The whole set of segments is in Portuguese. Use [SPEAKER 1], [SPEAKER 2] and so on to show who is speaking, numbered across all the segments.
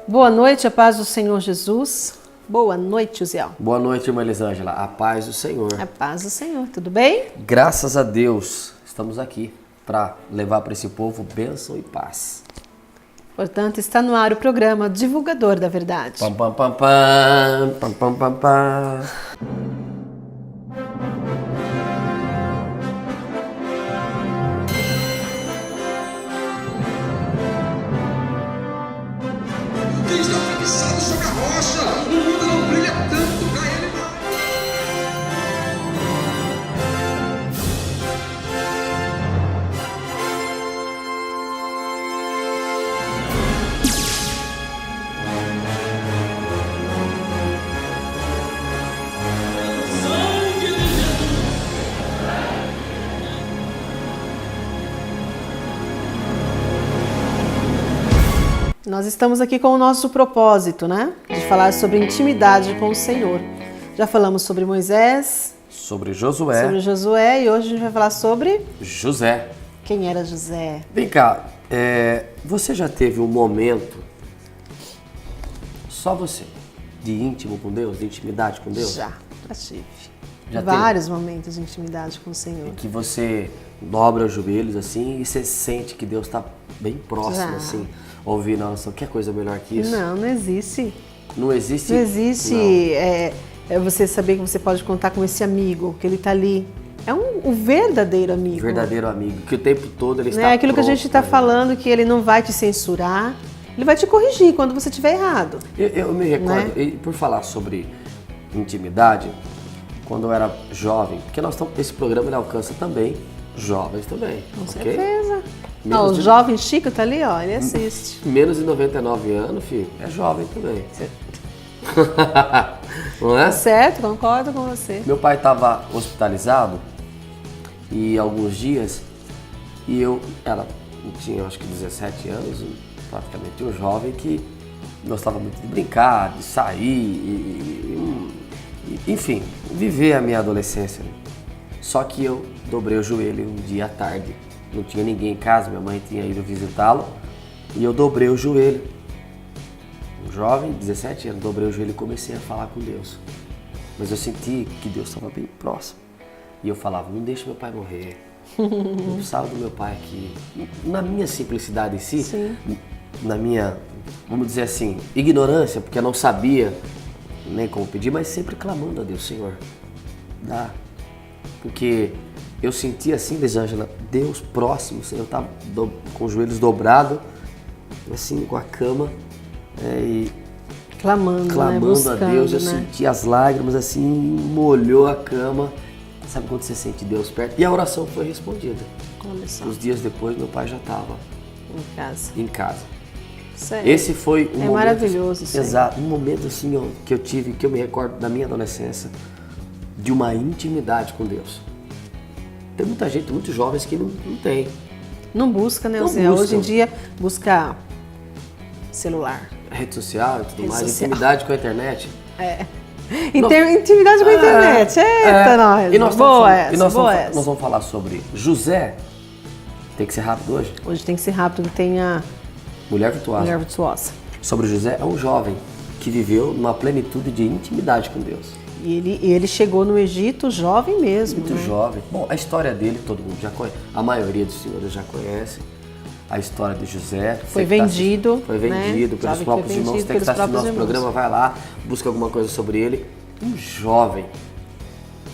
[SPEAKER 1] Boa noite, a paz do Senhor Jesus. Boa noite, Uziel.
[SPEAKER 2] Boa noite, irmã Elisângela. A paz do Senhor.
[SPEAKER 1] A paz do Senhor, tudo bem?
[SPEAKER 2] Graças a Deus, estamos aqui para levar para esse povo bênção e paz.
[SPEAKER 1] Portanto, está no ar o programa Divulgador da Verdade.
[SPEAKER 2] Pam, pam, pam, pam, pam, pam, pam, pam.
[SPEAKER 3] Quem está fixado sobre a rocha, o mundo não brilha tanto pra ele não.
[SPEAKER 1] Nós estamos aqui com o nosso propósito, né? De falar sobre intimidade com o Senhor. Já falamos sobre Moisés,
[SPEAKER 2] Sobre Josué.
[SPEAKER 1] sobre Josué e hoje a gente vai falar sobre
[SPEAKER 2] José.
[SPEAKER 1] quem era José.
[SPEAKER 2] Vem cá, você já teve um momento, só você, de íntimo com Deus, de intimidade com Deus?
[SPEAKER 1] Já tive.
[SPEAKER 2] Já
[SPEAKER 1] Vários momentos de intimidade com o Senhor.
[SPEAKER 2] Que você dobra os joelhos assim e você sente que Deus está bem próximo,
[SPEAKER 1] Já.
[SPEAKER 2] assim, ouvir, nossa, quer coisa melhor que isso?
[SPEAKER 1] Não existe.
[SPEAKER 2] Não existe?
[SPEAKER 1] Não existe
[SPEAKER 2] Não.
[SPEAKER 1] você saber que você pode contar com esse amigo, que ele está ali. É um verdadeiro amigo.
[SPEAKER 2] Verdadeiro amigo, que o tempo todo ele está
[SPEAKER 1] Não é aquilo que a
[SPEAKER 2] pronto
[SPEAKER 1] gente está
[SPEAKER 2] pra
[SPEAKER 1] falando, que ele não vai te censurar, ele vai te corrigir quando você estiver errado.
[SPEAKER 2] Eu me recordo,
[SPEAKER 1] Né?
[SPEAKER 2] e por falar sobre intimidade, quando eu era jovem, porque esse programa ele alcança também jovens também,
[SPEAKER 1] Com
[SPEAKER 2] ok?
[SPEAKER 1] certeza.
[SPEAKER 2] Menos
[SPEAKER 1] O
[SPEAKER 2] de-
[SPEAKER 1] jovem Chico tá ali, ó, ele assiste.
[SPEAKER 2] Menos de 99 anos, filho, é jovem também. Não é?
[SPEAKER 1] Certo, concordo com você.
[SPEAKER 2] Meu pai estava hospitalizado e alguns dias, e eu tinha acho que 17 anos, praticamente um jovem que gostava muito de brincar, de sair, enfim, viver a minha adolescência. Só que eu dobrei o joelho um dia à tarde, não tinha ninguém em casa, minha mãe tinha ido visitá-lo, e eu dobrei o joelho. Um jovem, 17 anos, dobrei o joelho e comecei a falar com Deus. Mas eu senti que Deus estava bem próximo. E eu falava, não deixa meu pai morrer. Eu precisava do meu pai aqui. Na minha simplicidade em si,
[SPEAKER 1] Sim.
[SPEAKER 2] na minha, vamos dizer assim, ignorância, porque eu não sabia nem como pedir, mas sempre clamando a Deus, Senhor, dá. Porque eu sentia assim, Elisângela, Deus próximo, Senhor, eu estava com os joelhos dobrados, assim, com a cama, e
[SPEAKER 1] Clamando, né?
[SPEAKER 2] clamando
[SPEAKER 1] Buscando,
[SPEAKER 2] a Deus, eu
[SPEAKER 1] né?
[SPEAKER 2] senti as lágrimas assim, molhou a cama. Sabe quando você sente Deus perto? E a oração foi respondida.
[SPEAKER 1] Olha só,
[SPEAKER 2] Uns dias depois, meu pai já estava
[SPEAKER 1] em casa.
[SPEAKER 2] em casa.
[SPEAKER 1] Isso aí.
[SPEAKER 2] Esse foi um momento,
[SPEAKER 1] maravilhoso isso aí.
[SPEAKER 2] exato, um momento assim ó, que eu tive, que eu me recordo da minha adolescência, de uma intimidade com Deus. Tem muita gente, muitos jovens que não tem.
[SPEAKER 1] Não busca, né,
[SPEAKER 2] Não
[SPEAKER 1] Zé?
[SPEAKER 2] busca.
[SPEAKER 1] Hoje em dia, busca celular.
[SPEAKER 2] Rede social e tudo
[SPEAKER 1] Rede
[SPEAKER 2] mais,
[SPEAKER 1] social.
[SPEAKER 2] intimidade com a internet.
[SPEAKER 1] Intimidade com a internet. Eita, nós.
[SPEAKER 2] E nós
[SPEAKER 1] Boa
[SPEAKER 2] falando-
[SPEAKER 1] essa,
[SPEAKER 2] e nós
[SPEAKER 1] boa
[SPEAKER 2] vamos,
[SPEAKER 1] essa.
[SPEAKER 2] nós vamos falar sobre José. Tem que ser rápido hoje.
[SPEAKER 1] Hoje tem que ser rápido, que tem a
[SPEAKER 2] Mulher virtuosa.
[SPEAKER 1] mulher virtuosa.
[SPEAKER 2] Sobre José, é um jovem que viveu numa plenitude de intimidade com Deus.
[SPEAKER 1] E ele chegou no Egito jovem mesmo,
[SPEAKER 2] Muito
[SPEAKER 1] né?
[SPEAKER 2] jovem. Bom, a história dele todo mundo já conhece. A maioria dos senhores já conhece. A história de José.
[SPEAKER 1] Foi
[SPEAKER 2] Você que tá
[SPEAKER 1] vendido,
[SPEAKER 2] assistindo, foi
[SPEAKER 1] né?
[SPEAKER 2] vendido pelos
[SPEAKER 1] Jovem que
[SPEAKER 2] próprios
[SPEAKER 1] foi
[SPEAKER 2] irmãos.
[SPEAKER 1] vendido
[SPEAKER 2] Você que está
[SPEAKER 1] pelos
[SPEAKER 2] assistindo nosso
[SPEAKER 1] próprios
[SPEAKER 2] programa, vai lá, busca alguma coisa sobre ele. Um jovem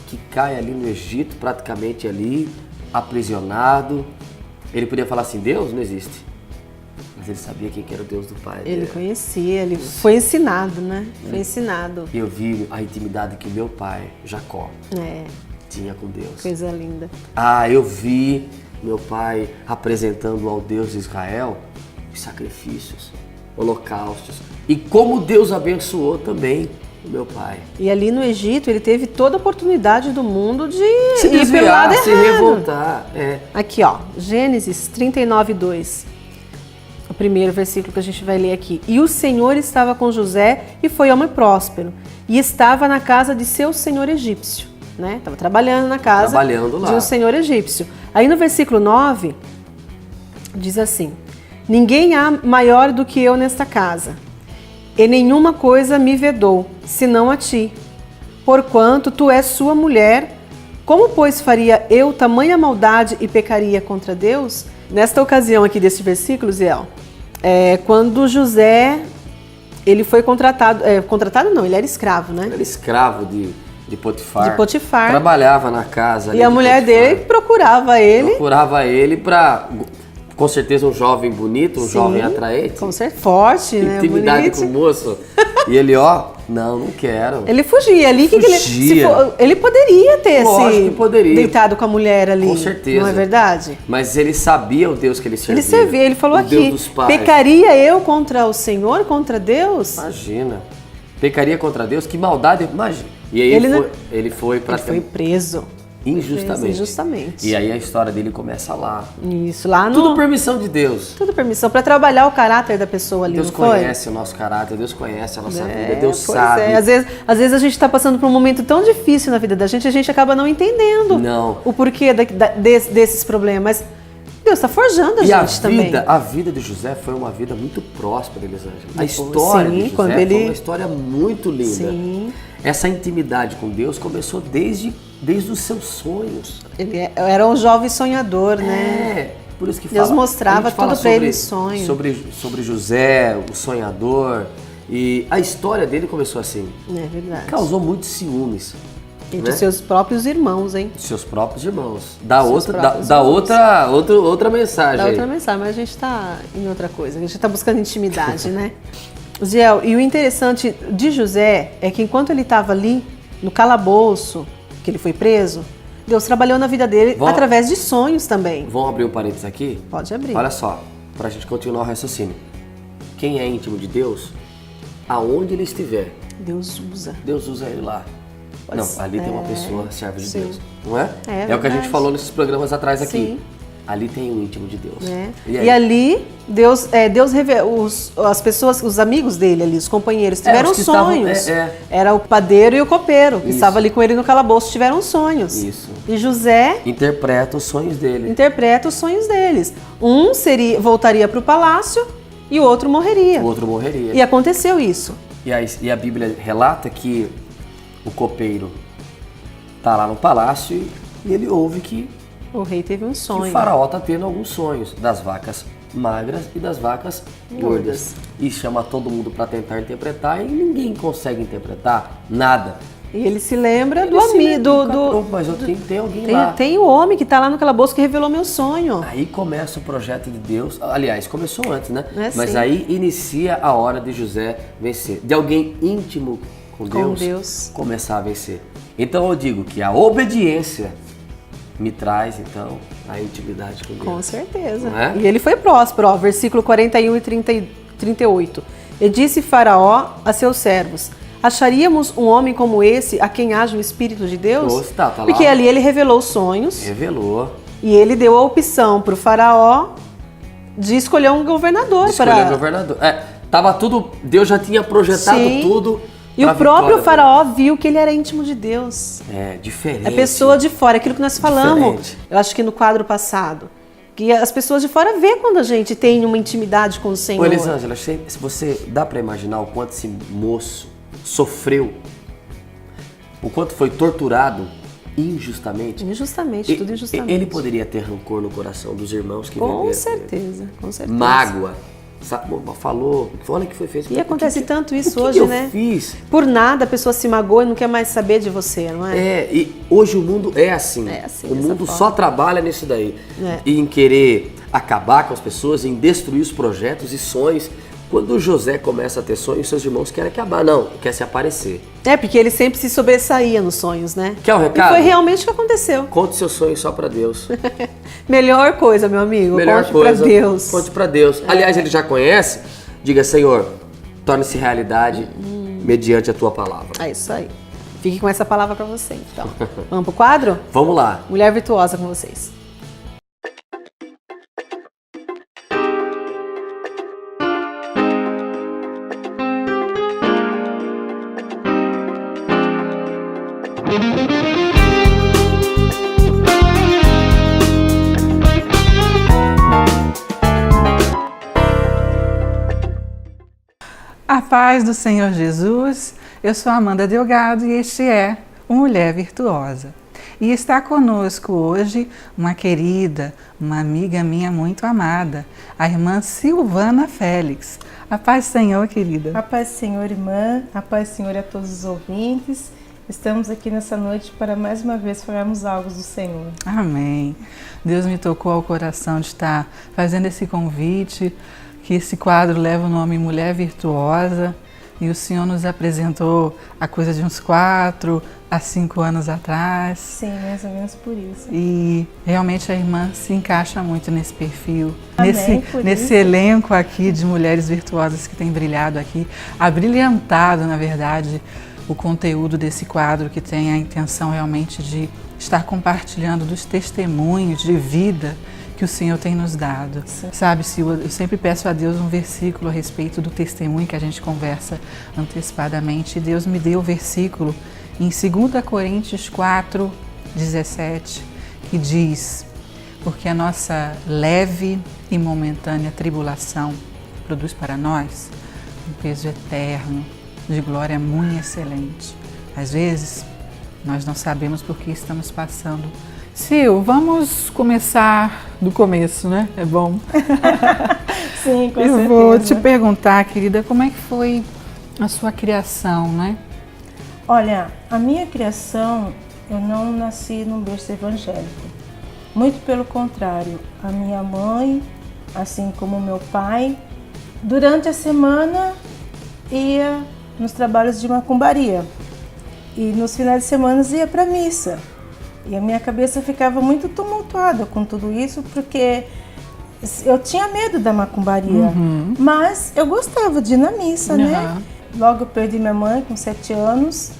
[SPEAKER 2] que cai ali no Egito, praticamente ali, aprisionado. Ele podia falar assim, Deus não existe. Mas ele sabia quem que era o Deus do pai
[SPEAKER 1] Ele
[SPEAKER 2] dele.
[SPEAKER 1] conhecia, ele foi ensinado, né? Foi ensinado.
[SPEAKER 2] Eu vi a intimidade que meu pai, Jacó,
[SPEAKER 1] É,
[SPEAKER 2] tinha com Deus.
[SPEAKER 1] coisa linda.
[SPEAKER 2] Ah, eu vi meu pai apresentando ao Deus de Israel os sacrifícios, holocaustos. E como Deus abençoou também o meu pai.
[SPEAKER 1] E ali no Egito, ele teve toda a oportunidade do mundo de
[SPEAKER 2] Se
[SPEAKER 1] ir pelo lado
[SPEAKER 2] desviar, se
[SPEAKER 1] errado.
[SPEAKER 2] revoltar. É.
[SPEAKER 1] Aqui, ó, Gênesis 39:2. O primeiro versículo que a gente vai ler aqui. E o Senhor estava com José e foi homem próspero. E estava na casa de seu senhor egípcio. Né? Estava trabalhando na casa
[SPEAKER 2] Trabalhando lá.
[SPEAKER 1] de um senhor egípcio. Aí no versículo 9, diz assim: Ninguém há maior do que eu nesta casa. e nenhuma coisa me vedou, senão a ti. Porquanto tu és sua mulher, como, pois, faria eu tamanha maldade e pecaria contra Deus? Nesta ocasião aqui deste versículo, Ziel, quando José, ele foi contratado, ele era escravo, né?
[SPEAKER 2] Ele era escravo de Potifar.
[SPEAKER 1] De Potifar.
[SPEAKER 2] Trabalhava na casa.
[SPEAKER 1] E a mulher dele procurava ele.
[SPEAKER 2] Procurava ele para, com certeza, um jovem bonito, um jovem atraente.
[SPEAKER 1] Com certeza, forte, né?
[SPEAKER 2] Intimidade
[SPEAKER 1] Bonito.
[SPEAKER 2] com o moço. E ele, não quero.
[SPEAKER 1] Ele fugia ali. Ele poderia ter
[SPEAKER 2] Lógico que poderia.
[SPEAKER 1] deitado com a mulher ali.
[SPEAKER 2] Com certeza.
[SPEAKER 1] Não é verdade?
[SPEAKER 2] Mas ele sabia o Deus que ele servia.
[SPEAKER 1] Ele servia, ele falou
[SPEAKER 2] o
[SPEAKER 1] aqui,
[SPEAKER 2] Deus dos pais.
[SPEAKER 1] pecaria eu contra o Senhor, contra Deus?
[SPEAKER 2] Imagina. Pecaria contra Deus? Que maldade. Imagina. E aí ele foi
[SPEAKER 1] preso.
[SPEAKER 2] Injustamente.
[SPEAKER 1] Injustamente.
[SPEAKER 2] E aí a história dele começa lá.
[SPEAKER 1] Isso, lá no...
[SPEAKER 2] Tudo permissão de Deus.
[SPEAKER 1] Tudo permissão, para trabalhar o caráter da pessoa ali,
[SPEAKER 2] Deus
[SPEAKER 1] não foi?
[SPEAKER 2] conhece o nosso caráter, Deus conhece a nossa vida, Deus
[SPEAKER 1] pois
[SPEAKER 2] sabe.
[SPEAKER 1] Às vezes a gente está passando por um momento tão difícil na vida da gente, a gente acaba não entendendo o porquê desses problemas. Mas Deus está forjando a gente também.
[SPEAKER 2] A vida de José foi uma vida muito próspera, Elisângela. A história de José foi uma história muito linda.
[SPEAKER 1] Sim.
[SPEAKER 2] Essa intimidade com Deus começou desde os seus sonhos.
[SPEAKER 1] Ele era um jovem sonhador, né?
[SPEAKER 2] Por isso que
[SPEAKER 1] Deus mostrava tudo para ele em sonho.
[SPEAKER 2] Sobre José, o sonhador. E a história dele começou assim.
[SPEAKER 1] É verdade.
[SPEAKER 2] Causou muitos ciúmes.
[SPEAKER 1] Entre seus próprios irmãos, hein?
[SPEAKER 2] Seus próprios irmãos. Outra mensagem.
[SPEAKER 1] Da outra mensagem, mas a gente está em outra coisa. A gente está buscando intimidade, né? Ziel, e o interessante de José é que enquanto ele estava ali, no calabouço, que ele foi preso, Deus trabalhou na vida dele através de sonhos também.
[SPEAKER 2] Vamos abrir um parênteses aqui?
[SPEAKER 1] Pode abrir.
[SPEAKER 2] Olha só, para a gente continuar o raciocínio. Quem é íntimo de Deus, aonde ele estiver,
[SPEAKER 1] Deus usa
[SPEAKER 2] ele lá. Ali tem uma pessoa serva de Deus, não é?
[SPEAKER 1] É
[SPEAKER 2] o que a gente falou nesses programas atrás aqui.
[SPEAKER 1] Sim.
[SPEAKER 2] Ali tem um íntimo de Deus.
[SPEAKER 1] E ali, Deus revelou, as pessoas, os amigos dele ali, os companheiros, tiveram sonhos. Era o padeiro e o copeiro, que estavam ali com ele no calabouço, tiveram sonhos.
[SPEAKER 2] Isso.
[SPEAKER 1] E José
[SPEAKER 2] interpreta os sonhos dele.
[SPEAKER 1] Interpreta os sonhos deles. Um voltaria para o palácio e o outro morreria. E aconteceu isso.
[SPEAKER 2] E a Bíblia relata que o copeiro está lá no palácio e ele ouve que
[SPEAKER 1] o rei teve um sonho.
[SPEAKER 2] Que o faraó está tendo alguns sonhos das vacas magras e das vacas gordas. E chama todo mundo para tentar interpretar e ninguém consegue interpretar nada.
[SPEAKER 1] E ele se lembra do amigo.
[SPEAKER 2] Mas tem alguém lá.
[SPEAKER 1] Tem o homem que está lá no calabouço que revelou meu sonho.
[SPEAKER 2] Aí começa o projeto de Deus. Aliás, começou antes, né? Mas
[SPEAKER 1] sim.
[SPEAKER 2] Aí inicia a hora de José vencer. De alguém íntimo com Deus começar a vencer. Então eu digo que a obediência me traz, então, a intimidade com Deus.
[SPEAKER 1] Com certeza.
[SPEAKER 2] Não é?
[SPEAKER 1] E ele foi próspero, versículo 41 e 38. E disse Faraó a seus servos: acharíamos um homem como esse a quem haja o Espírito de Deus?
[SPEAKER 2] Tá lá.
[SPEAKER 1] Porque ali ele revelou os sonhos.
[SPEAKER 2] Revelou.
[SPEAKER 1] E ele deu a opção para o Faraó de escolher um governador.
[SPEAKER 2] Tava tudo, Deus já tinha projetado tudo.
[SPEAKER 1] E o próprio Faraó viu que ele era íntimo de Deus.
[SPEAKER 2] Diferente.
[SPEAKER 1] É pessoa de fora, aquilo que nós falamos, eu acho que no quadro passado. Que as pessoas de fora vê quando a gente tem uma intimidade com o Senhor.
[SPEAKER 2] Elisângela, se você dá para imaginar o quanto esse moço sofreu, o quanto foi torturado injustamente.
[SPEAKER 1] Tudo injustamente.
[SPEAKER 2] Ele poderia ter rancor no coração dos irmãos que venderam.
[SPEAKER 1] Com certeza.
[SPEAKER 2] Mágoa. Falou, olha o que foi feito.
[SPEAKER 1] E acontece tanto isso hoje, né?
[SPEAKER 2] Eu fiz?
[SPEAKER 1] Por nada a pessoa se magoa e não quer mais saber de você, não é?
[SPEAKER 2] E hoje o mundo é assim. O mundo só trabalha nisso daí. E em querer acabar com as pessoas, em destruir os projetos e sonhos. Quando José começa a ter sonhos, seus irmãos querem acabar. Não, quer se aparecer.
[SPEAKER 1] Porque ele sempre se sobressaía nos sonhos, né?
[SPEAKER 2] Quer um recado?
[SPEAKER 1] E foi realmente o que aconteceu.
[SPEAKER 2] Conte seus sonhos só pra Deus.
[SPEAKER 1] Melhor coisa, meu amigo. Conte pra Deus.
[SPEAKER 2] Conte pra Deus. Aliás, ele já conhece. Diga, Senhor, torne-se realidade mediante a tua palavra.
[SPEAKER 1] É isso aí. Fique com essa palavra pra você, então. Vamos pro quadro?
[SPEAKER 2] Vamos lá.
[SPEAKER 1] Mulher Virtuosa com vocês.
[SPEAKER 4] A paz do Senhor Jesus, eu sou Amanda Delgado e este é o Mulher Virtuosa. E está conosco hoje uma querida, uma amiga minha muito amada, a irmã Silvana Félix. A paz do Senhor, querida.
[SPEAKER 5] A paz do Senhor, irmã. A paz do Senhor a todos os ouvintes. Estamos aqui nessa noite para mais uma vez falarmos algo do Senhor.
[SPEAKER 4] Amém. Deus me tocou ao coração de estar fazendo esse convite, que esse quadro leva o nome Mulher Virtuosa, e o Senhor nos apresentou a coisa de uns 4 a 5 anos atrás.
[SPEAKER 5] Sim, mais ou menos por isso.
[SPEAKER 4] E realmente a irmã se encaixa muito nesse perfil,
[SPEAKER 5] Amém,
[SPEAKER 4] nesse elenco aqui de mulheres virtuosas que tem brilhado aqui, abrilhantado, na verdade, o conteúdo desse quadro, que tem a intenção realmente de estar compartilhando dos testemunhos de vida que o Senhor tem nos dado.
[SPEAKER 5] Sim.
[SPEAKER 4] Sabe, Silva, eu sempre peço a Deus um versículo a respeito do testemunho que a gente conversa antecipadamente. E Deus me deu o versículo em 2 Coríntios 4, 17, que diz: porque a nossa leve e momentânea tribulação produz para nós um peso eterno de glória muito excelente. Às vezes, nós não sabemos por que estamos passando. Sil, vamos começar do começo, né? É bom.
[SPEAKER 5] Sim, com certeza.
[SPEAKER 4] Eu vou te perguntar, querida, como é que foi a sua criação, né?
[SPEAKER 5] Olha, a minha criação, eu não nasci num berço evangélico. Muito pelo contrário, a minha mãe, assim como o meu pai, durante a semana ia nos trabalhos de macumbaria. E nos finais de semana ia para a missa. E a minha cabeça ficava muito tumultuada com tudo isso, porque eu tinha medo da macumbaria. Mas eu gostava de ir na missa, né? Logo eu perdi minha mãe com 7 anos.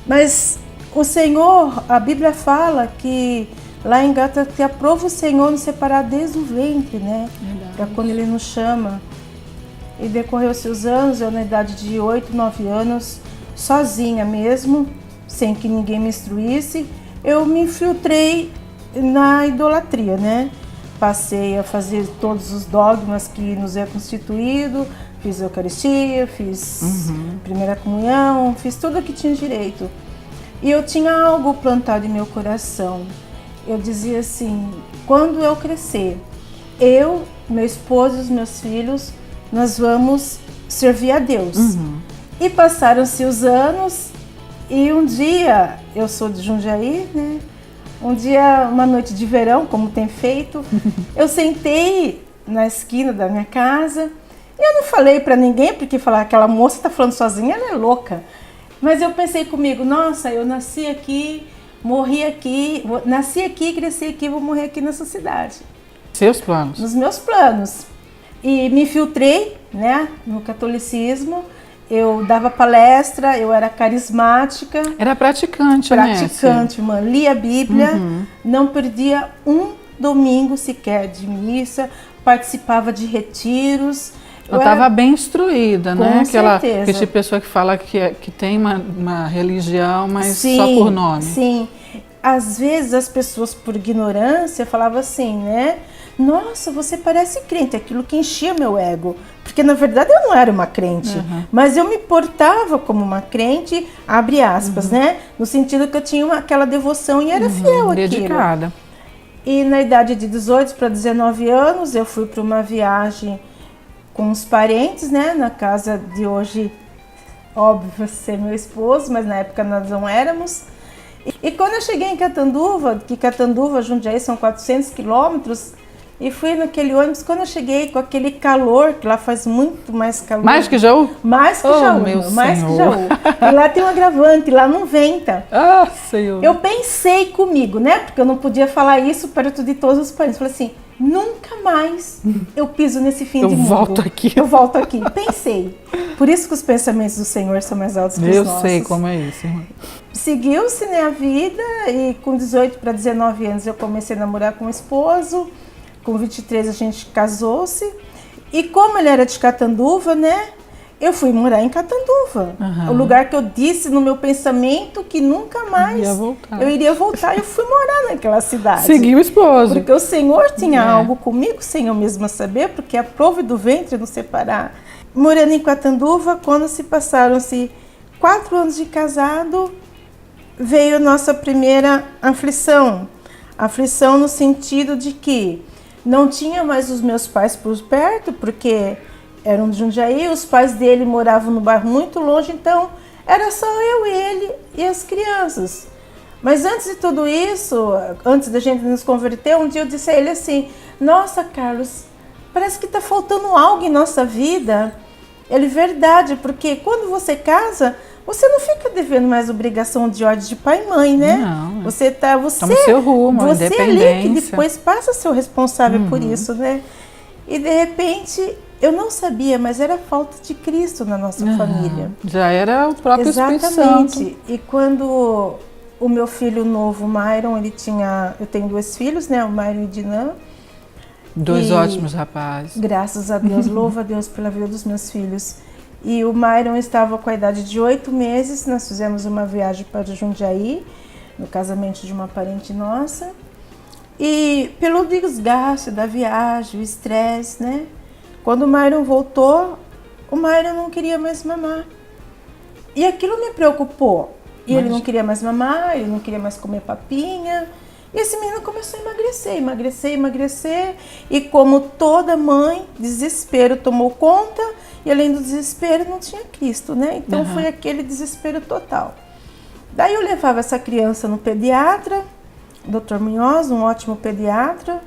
[SPEAKER 5] Mas o Senhor, a Bíblia fala que lá em Gálatas que aprova o Senhor nos separar desde o ventre, né? Para quando Ele nos chama. E decorreu-se os anos, eu na idade de 8, 9 anos, sozinha mesmo, sem que ninguém me instruísse, eu me infiltrei na idolatria, né? Passei a fazer todos os dogmas que nos é constituído, fiz Eucaristia, fiz Primeira Comunhão, fiz tudo o que tinha direito. E eu tinha algo plantado em meu coração. Eu dizia assim, quando eu crescer, eu, meu esposo e os meus filhos, nós vamos servir a Deus. E passaram-se os anos e um dia, eu sou de Jundiaí, né? Um dia, uma noite de verão, como tem feito, eu sentei na esquina da minha casa e eu não falei pra ninguém, porque falar aquela moça tá falando sozinha, ela é louca. Mas eu pensei comigo, nossa, eu nasci aqui, morri aqui, nasci aqui, cresci aqui, vou morrer aqui nessa cidade.
[SPEAKER 4] Seus planos?
[SPEAKER 5] Nos meus planos. E me infiltrei, né, no catolicismo. Eu dava palestra, eu era carismática.
[SPEAKER 4] Era praticante,
[SPEAKER 5] Praticante, irmã. Lia a Bíblia, não perdia um domingo sequer de missa, participava de retiros.
[SPEAKER 4] Eu estava bem instruída, né?
[SPEAKER 5] Com certeza.
[SPEAKER 4] Aquele tipo de pessoa que fala que tem uma religião, mas
[SPEAKER 5] sim,
[SPEAKER 4] só por nome.
[SPEAKER 5] Sim. Às vezes as pessoas, por ignorância, falavam assim, né? Nossa, você parece crente, aquilo que enchia meu ego. Porque na verdade eu não era uma crente, mas eu me portava como uma crente, abre aspas, né? No sentido que eu tinha aquela devoção e era fiel àquilo.
[SPEAKER 4] Dedicada.
[SPEAKER 5] E na idade de 18 para 19 anos, eu fui para uma viagem com os parentes, né? Na casa de hoje, óbvio, ser meu esposo, mas na época nós não éramos. E quando eu cheguei em Catanduva, que Catanduva, Jundiaí são 400 quilômetros, e fui naquele ônibus, quando eu cheguei com aquele calor, que lá faz muito mais calor.
[SPEAKER 4] Mais que Jaú?
[SPEAKER 5] Mais que Jaú, mais que Jaú. E lá tem um agravante, lá não venta.
[SPEAKER 4] Ah, Senhor.
[SPEAKER 5] Eu pensei comigo, né? Porque eu não podia falar isso perto de todos os parentes. Falei assim, nunca mais eu piso nesse fim de mundo.
[SPEAKER 4] Volto aqui.
[SPEAKER 5] Eu volto aqui. Pensei. Por isso que os pensamentos do Senhor são mais altos que os nossos.
[SPEAKER 4] Eu sei como é isso, irmã.
[SPEAKER 5] Seguiu-se, né, a vida, e com 18 para 19 anos eu comecei a namorar com o esposo. Com 23 a gente casou-se. E como ele era de Catanduva, né? eu fui morar em Catanduva. O lugar que eu disse no meu pensamento que nunca mais eu iria voltar. Eu fui morar naquela cidade.
[SPEAKER 4] Seguiu o esposo.
[SPEAKER 5] Porque o Senhor tinha algo comigo, sem eu mesma saber, porque aprove do ventre nos separar. Morando em Catanduva, quando se passaram-se 4 anos de casado, veio nossa primeira aflição. Aflição no sentido de que não tinha mais os meus pais por perto, porque eram de Jundiaí, os pais dele moravam no bairro muito longe, então era só eu, ele e as crianças. Mas antes de tudo isso, antes da gente nos converter, um dia eu disse a ele assim: nossa, Carlos, parece que está faltando algo em nossa vida. Ele, verdade, porque quando você casa, você não fica devendo mais obrigação de ordem de pai e mãe, né?
[SPEAKER 4] Não.
[SPEAKER 5] Você
[SPEAKER 4] Toma o seu rumo,
[SPEAKER 5] você
[SPEAKER 4] independência.
[SPEAKER 5] ali que depois passa a ser o responsável por isso, né? E de repente, eu não sabia, mas era falta de Cristo na nossa família.
[SPEAKER 4] Já era o próprio Espírito Santo.
[SPEAKER 5] Exatamente. E quando o meu filho novo, Myron, eu tenho 2 filhos, né? O Myron e o Dinan.
[SPEAKER 4] 2 ótimos rapazes.
[SPEAKER 5] Graças a Deus, louvo a Deus pela vida dos meus filhos. E o Myron estava com a idade de 8 meses, nós fizemos uma viagem para Jundiaí, no casamento de uma parente nossa. E pelo desgaste da viagem, o estresse, né? Quando o Myron voltou, o Myron não queria mais mamar. E aquilo me preocupou. E ele não queria mais mamar, ele não queria mais comer papinha. E esse menino começou a emagrecer. E como toda mãe, desespero tomou conta. E além do desespero, não tinha Cristo, né? Então foi aquele desespero total. Daí eu levava essa criança no pediatra, Dr. Munhoz, um ótimo pediatra.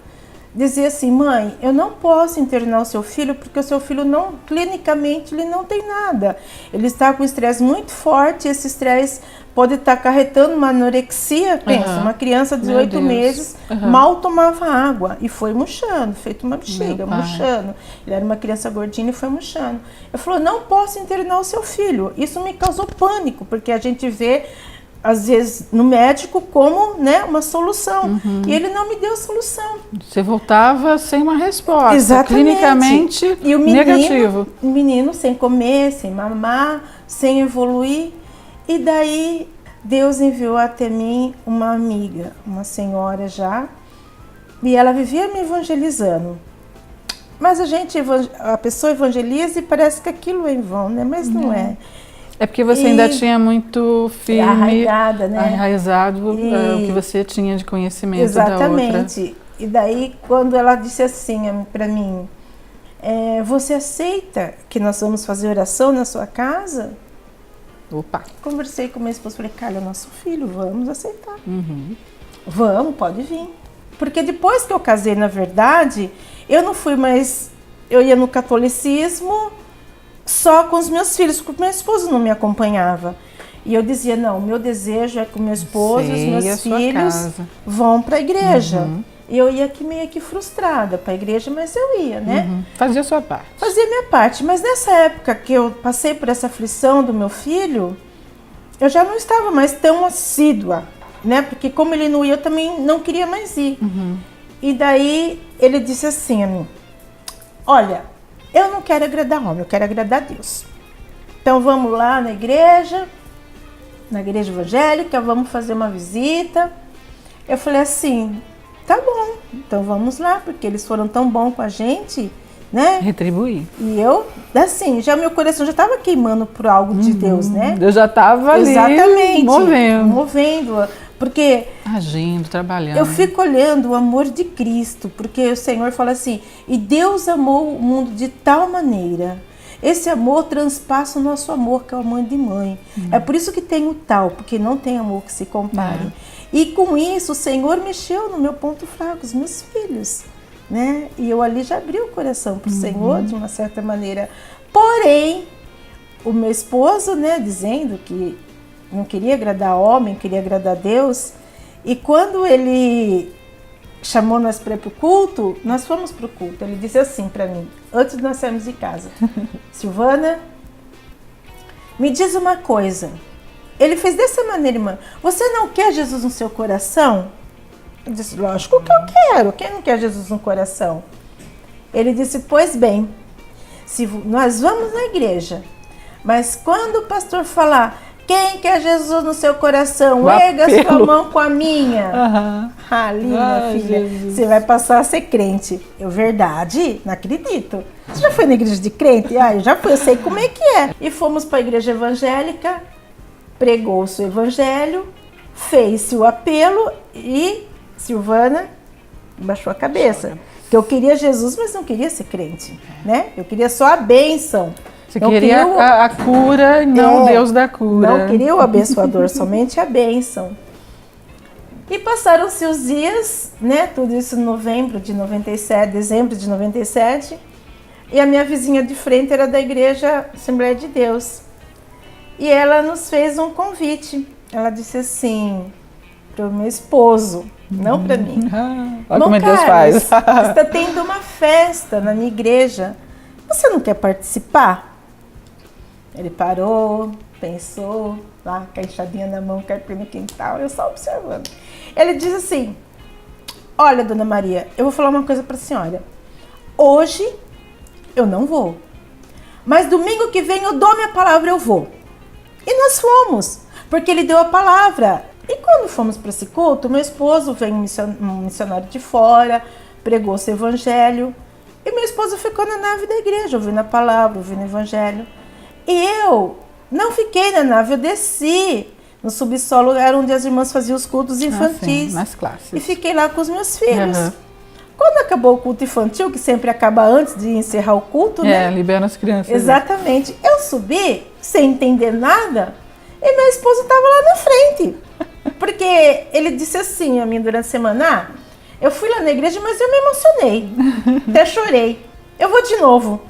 [SPEAKER 5] Dizia assim: mãe, eu não posso internar o seu filho porque o seu filho não, clinicamente, ele não tem nada. Ele está com estresse muito forte, esse estresse pode estar acarretando uma anorexia. Pensa, uma criança de 8 meses mal tomava água e foi murchando, feito uma bexiga, murchando. Ele era uma criança gordinha e foi murchando. Eu falei: não posso internar o seu filho. Isso me causou pânico, porque a gente vê às vezes no médico como, né, uma solução, e ele não me deu solução.
[SPEAKER 4] Você voltava sem uma resposta.
[SPEAKER 5] Exatamente.
[SPEAKER 4] Clinicamente
[SPEAKER 5] e o
[SPEAKER 4] negativo.
[SPEAKER 5] O menino sem comer, sem mamar, sem evoluir. E daí Deus enviou até mim uma amiga, uma senhora já, e ela vivia me evangelizando. Mas a pessoa evangeliza e parece que aquilo é em vão, né? Mas não é.
[SPEAKER 4] É porque você ainda tinha muito firme,
[SPEAKER 5] arraigada, né?
[SPEAKER 4] Arraizado o que você tinha de conhecimento.
[SPEAKER 5] Exatamente.
[SPEAKER 4] Da outra.
[SPEAKER 5] E daí, quando ela disse assim para mim: você aceita que nós vamos fazer oração na sua casa?
[SPEAKER 4] Opa!
[SPEAKER 5] Conversei com meu esposo, falei: Carla, nosso filho, vamos aceitar. Vamos, pode vir. Porque depois que eu casei, na verdade, eu não fui mais... Eu ia no catolicismo só com os meus filhos, porque meu esposo não me acompanhava. E eu dizia: não, meu desejo é que o meu esposo e os meus filhos vão para a igreja. E eu ia aqui meio que frustrada para a igreja, mas eu ia, né?
[SPEAKER 4] Fazia a sua parte.
[SPEAKER 5] Fazia a minha parte. Mas nessa época que eu passei por essa aflição do meu filho, eu já não estava mais tão assídua, né? Porque como ele não ia, eu também não queria mais ir. E daí ele disse assim a mim: olha, eu não quero agradar homem, eu quero agradar a Deus. Então vamos lá na igreja evangélica, vamos fazer uma visita. Eu falei assim: tá bom, então vamos lá, porque eles foram tão bons com a gente, né?
[SPEAKER 4] Retribuir.
[SPEAKER 5] E eu, assim, já meu coração já estava queimando por algo de Deus, né?
[SPEAKER 4] Eu já estava ali
[SPEAKER 5] movendo, porque
[SPEAKER 4] agindo, trabalhando.
[SPEAKER 5] eu fico olhando o amor de Cristo, porque o Senhor fala assim: e Deus amou o mundo de tal maneira. Esse amor transpassa o nosso amor, que é o amor de mãe. É por isso que tem o tal, porque não tem amor que se compare. E com isso, o Senhor mexeu no meu ponto fraco, os meus filhos, né? E eu ali já abri o coração para o Senhor, de uma certa maneira. Porém, o meu esposo, né, dizendo que não queria agradar homem, queria agradar Deus. E quando ele chamou nós para ir para o culto, nós fomos para o culto. Ele disse assim para mim, antes de nós sairmos de casa: Silvana, me diz uma coisa. Ele fez dessa maneira, irmã: você não quer Jesus no seu coração? Eu disse: lógico que eu quero. Quem não quer Jesus no coração? Ele disse: pois bem, se nós vamos na igreja Mas quando o pastor falar, quem quer Jesus no seu coração?
[SPEAKER 4] O
[SPEAKER 5] Erga sua
[SPEAKER 4] apelo.
[SPEAKER 5] mão com a minha.
[SPEAKER 4] Aham.
[SPEAKER 5] Ali, minha
[SPEAKER 4] Ai,
[SPEAKER 5] filha,
[SPEAKER 4] Jesus.
[SPEAKER 5] você vai passar a ser crente. Eu, verdade? Não acredito. Você já foi na igreja de crente? Ah, eu já fui, eu sei como é que é. E fomos para a igreja evangélica, pregou-se o evangelho, fez-se o apelo e Silvana baixou a cabeça. Que eu queria Jesus, mas não queria ser crente, né? Eu queria só a bênção.
[SPEAKER 4] Você
[SPEAKER 5] Não
[SPEAKER 4] queria
[SPEAKER 5] queria o-
[SPEAKER 4] a cura e não o Deus da cura.
[SPEAKER 5] Não queria o abençoador, somente a bênção. E passaram-se os dias, né? Tudo isso em novembro de 97, dezembro de 97. E a minha vizinha de frente era da igreja Assembleia de Deus. E ela nos fez um convite. Ela disse assim, para o meu esposo, não para mim.
[SPEAKER 4] Olha como é que Deus
[SPEAKER 5] Carlos,
[SPEAKER 4] faz.
[SPEAKER 5] está tendo uma festa na minha igreja. Você não quer participar? Ele parou, pensou, lá com a enxadinha na mão, carpir no quintal, eu só observando. Ele diz assim, olha, dona Maria, eu vou falar uma coisa para a senhora. Hoje eu não vou, mas domingo que vem eu dou minha palavra, eu vou. E nós fomos, porque ele deu a palavra. E quando fomos para esse culto, meu esposo veio um missionário de fora, pregou o evangelho, e meu esposo ficou na nave da igreja, ouvindo a palavra, ouvindo o evangelho. E eu não fiquei na nave, eu desci no subsolo, era onde as irmãs faziam os cultos infantis.
[SPEAKER 4] sim, nas classes.
[SPEAKER 5] E fiquei lá com os meus filhos.
[SPEAKER 4] Uhum.
[SPEAKER 5] Quando acabou o culto infantil, que sempre acaba antes de encerrar o culto, né?
[SPEAKER 4] Libera as crianças.
[SPEAKER 5] Exatamente. Eu subi sem entender nada e meu esposo estava lá na frente. Porque ele disse assim a mim durante a semana, eu fui lá na igreja, mas eu me emocionei. Até chorei. Eu vou de novo.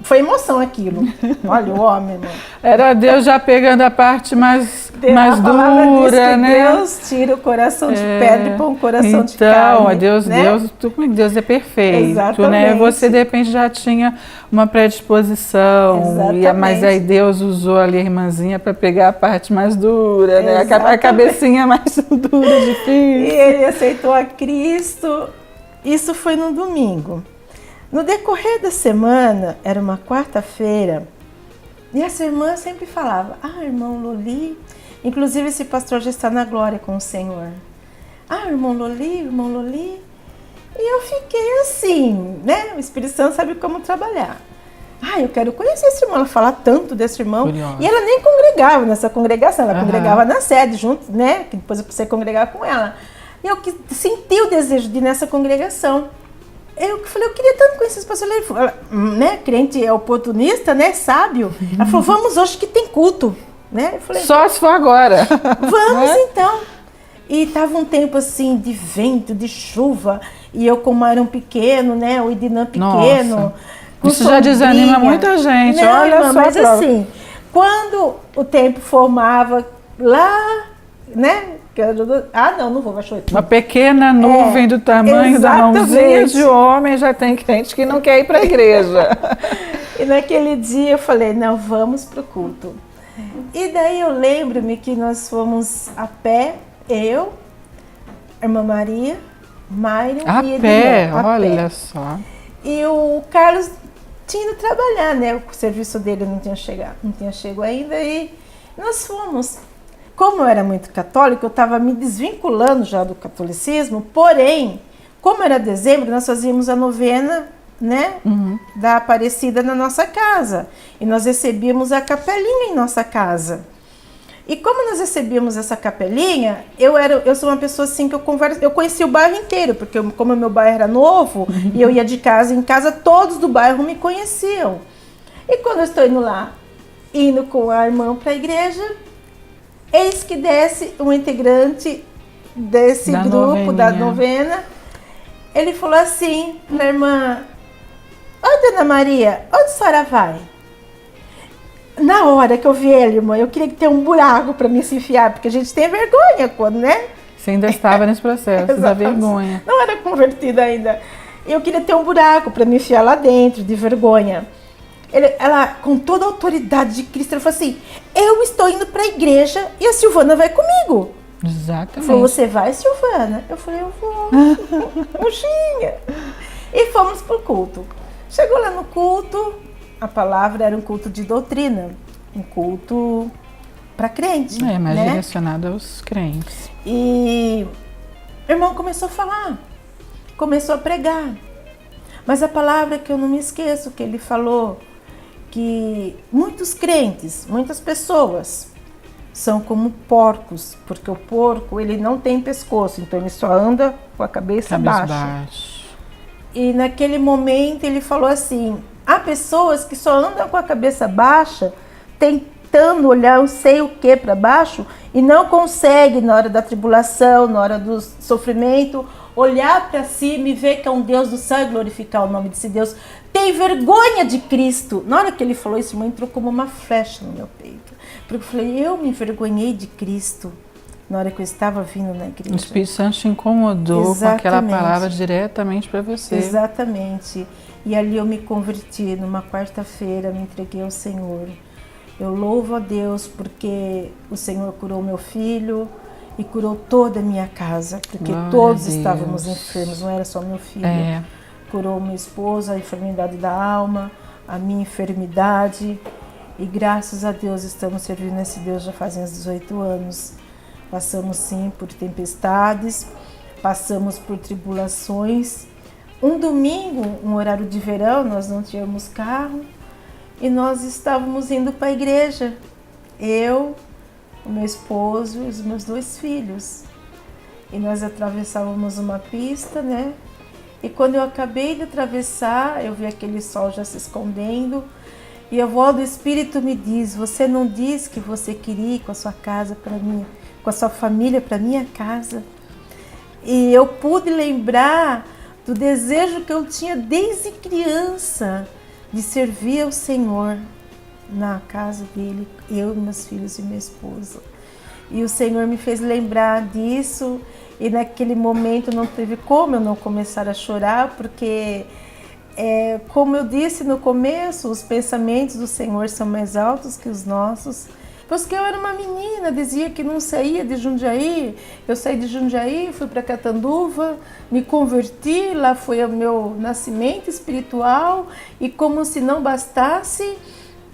[SPEAKER 5] Foi emoção aquilo. Olha o homem, irmão.
[SPEAKER 4] Era Deus já pegando a parte mais
[SPEAKER 5] A palavra diz
[SPEAKER 4] dura,
[SPEAKER 5] que
[SPEAKER 4] né?
[SPEAKER 5] Deus tira o coração de pedra e põe um coração de carne.
[SPEAKER 4] Então, Deus,
[SPEAKER 5] né?
[SPEAKER 4] Deus é perfeito,
[SPEAKER 5] Exatamente.
[SPEAKER 4] né? Você de repente já tinha uma predisposição,
[SPEAKER 5] Exatamente.
[SPEAKER 4] mas aí Deus usou ali a irmãzinha para pegar a parte mais dura, né? A
[SPEAKER 5] Exatamente.
[SPEAKER 4] cabecinha mais dura,
[SPEAKER 5] E
[SPEAKER 4] difícil.
[SPEAKER 5] ele aceitou a Cristo. Isso foi no domingo. No decorrer da semana, era uma quarta-feira, e essa irmã sempre falava, irmão Loli, inclusive esse pastor já está na glória com o Senhor. Irmão Loli. E eu fiquei assim, né? O Espírito Santo sabe como trabalhar. Eu quero conhecer esse irmão, ela fala tanto desse irmão.
[SPEAKER 4] Curiosa.
[SPEAKER 5] E ela nem congregava nessa congregação, ela
[SPEAKER 4] Aham.
[SPEAKER 5] congregava na sede, junto, né? Que depois eu precisei congregar com ela. E eu senti o desejo de ir nessa congregação. Eu falei, eu queria tanto conhecer esse pastor. Ela, né? Crente é oportunista, né? Sábio. Ela falou, vamos hoje que tem culto. Né? Eu falei,
[SPEAKER 4] Só se for agora.
[SPEAKER 5] vamos
[SPEAKER 4] Né?
[SPEAKER 5] então. E tava um tempo assim de vento, de chuva, e eu com o Marão pequeno, né? O Idinã pequeno.
[SPEAKER 4] Nossa.
[SPEAKER 5] com
[SPEAKER 4] Isso já desanima
[SPEAKER 5] sombrinha.
[SPEAKER 4] muita gente,
[SPEAKER 5] Não,
[SPEAKER 4] olha
[SPEAKER 5] irmã,
[SPEAKER 4] só
[SPEAKER 5] mas
[SPEAKER 4] a prova.
[SPEAKER 5] assim, quando o tempo formava lá, né? Não vou, vai chover.
[SPEAKER 4] Uma pequena nuvem do tamanho da mãozinha
[SPEAKER 5] exatamente.
[SPEAKER 4] de homem, já tem crente que não quer ir para a igreja.
[SPEAKER 5] E naquele dia eu falei, não, vamos pro culto. E daí eu lembro-me que nós fomos a pé, eu, a irmã Maria, Mário
[SPEAKER 4] A
[SPEAKER 5] e
[SPEAKER 4] pé,
[SPEAKER 5] Edilon, a
[SPEAKER 4] olha
[SPEAKER 5] pé.
[SPEAKER 4] só.
[SPEAKER 5] E o Carlos tinha ido trabalhar, né? O serviço dele não tinha chegado ainda e nós fomos. Como eu era muito católica, eu estava me desvinculando já do catolicismo, porém, como era dezembro, nós fazíamos a novena, né, da Aparecida na nossa casa. E nós recebíamos a capelinha em nossa casa. E como nós recebíamos essa capelinha, eu sou uma pessoa assim que eu conhecia o bairro inteiro, porque como o meu bairro era novo, e eu ia de casa em casa, todos do bairro me conheciam. E quando eu estou indo com a irmã para a igreja, eis que desce um integrante desse
[SPEAKER 4] Da
[SPEAKER 5] grupo da
[SPEAKER 4] noveninha.
[SPEAKER 5] novena. Ele falou assim para a irmã, oi, dona Maria, onde a senhora vai? Na hora que eu vi ele, irmã, eu queria que tenha um buraco para me se enfiar, porque a gente tem vergonha quando, né?
[SPEAKER 4] Você ainda estava nesse processo da
[SPEAKER 5] Exatamente.
[SPEAKER 4] vergonha.
[SPEAKER 5] Não era convertida ainda. Eu queria ter um buraco para me enfiar lá dentro, de vergonha. Ela, com toda a autoridade de Cristo, ela falou assim, eu estou indo para a igreja e a Silvana vai comigo. Ela
[SPEAKER 4] Exatamente.
[SPEAKER 5] falou, você vai, Silvana? Eu falei, eu vou. Puxinha. E fomos pro culto. Chegou lá no culto, a palavra era um culto de doutrina. um culto para crente.
[SPEAKER 4] É, mais
[SPEAKER 5] né?
[SPEAKER 4] direcionado aos crentes.
[SPEAKER 5] E o irmão começou a falar, começou a pregar. Mas a palavra que eu não me esqueço, que ele falou, que muitos crentes, muitas pessoas são como porcos, porque o porco ele não tem pescoço, então ele só anda com a cabeça baixa. E naquele momento ele falou assim, há pessoas que só andam com a cabeça baixa, tentando olhar não sei o que para baixo e não consegue na hora da tribulação, na hora do sofrimento, olhar para cima e ver que é um Deus do céu e glorificar o nome desse Deus. Tem vergonha de Cristo. Na hora que ele falou isso, entrou como uma flecha no meu peito. Porque eu falei, eu me envergonhei de Cristo na hora que eu estava vindo na igreja.
[SPEAKER 4] O Espírito Santo te incomodou
[SPEAKER 5] Exatamente.
[SPEAKER 4] com aquela palavra diretamente para você.
[SPEAKER 5] Exatamente. E ali eu me converti numa quarta-feira, me entreguei ao Senhor. Eu louvo a Deus porque o Senhor curou meu filho e curou toda a minha casa, porque
[SPEAKER 4] Glória
[SPEAKER 5] todos
[SPEAKER 4] a Deus.
[SPEAKER 5] estávamos enfermos, não era só meu filho.
[SPEAKER 4] É.
[SPEAKER 5] Curou meu esposo, a enfermidade da alma, a minha enfermidade. E graças a Deus estamos servindo esse Deus já fazem uns 18 anos. Passamos sim por tempestades, passamos por tribulações. Um domingo, um horário de verão, nós não tínhamos carro e nós estávamos indo para a igreja. Eu, o meu esposo e os meus 2 filhos. E nós atravessávamos uma pista, né? E quando eu acabei de atravessar, eu vi aquele sol já se escondendo. E a voz do Espírito me diz, você não disse que você queria ir com a sua casa para mim, com a sua família para minha casa? E eu pude lembrar do desejo que eu tinha desde criança de servir ao Senhor na casa dele, eu, meus filhos e minha esposa. E o Senhor me fez lembrar disso e naquele momento não teve como eu não começar a chorar, porque como eu disse no começo, os pensamentos do Senhor são mais altos que os nossos. Pois que eu era uma menina, dizia que não saía de Jundiaí. Eu saí de Jundiaí, fui para Catanduva, me converti, lá foi o meu nascimento espiritual. E como se não bastasse,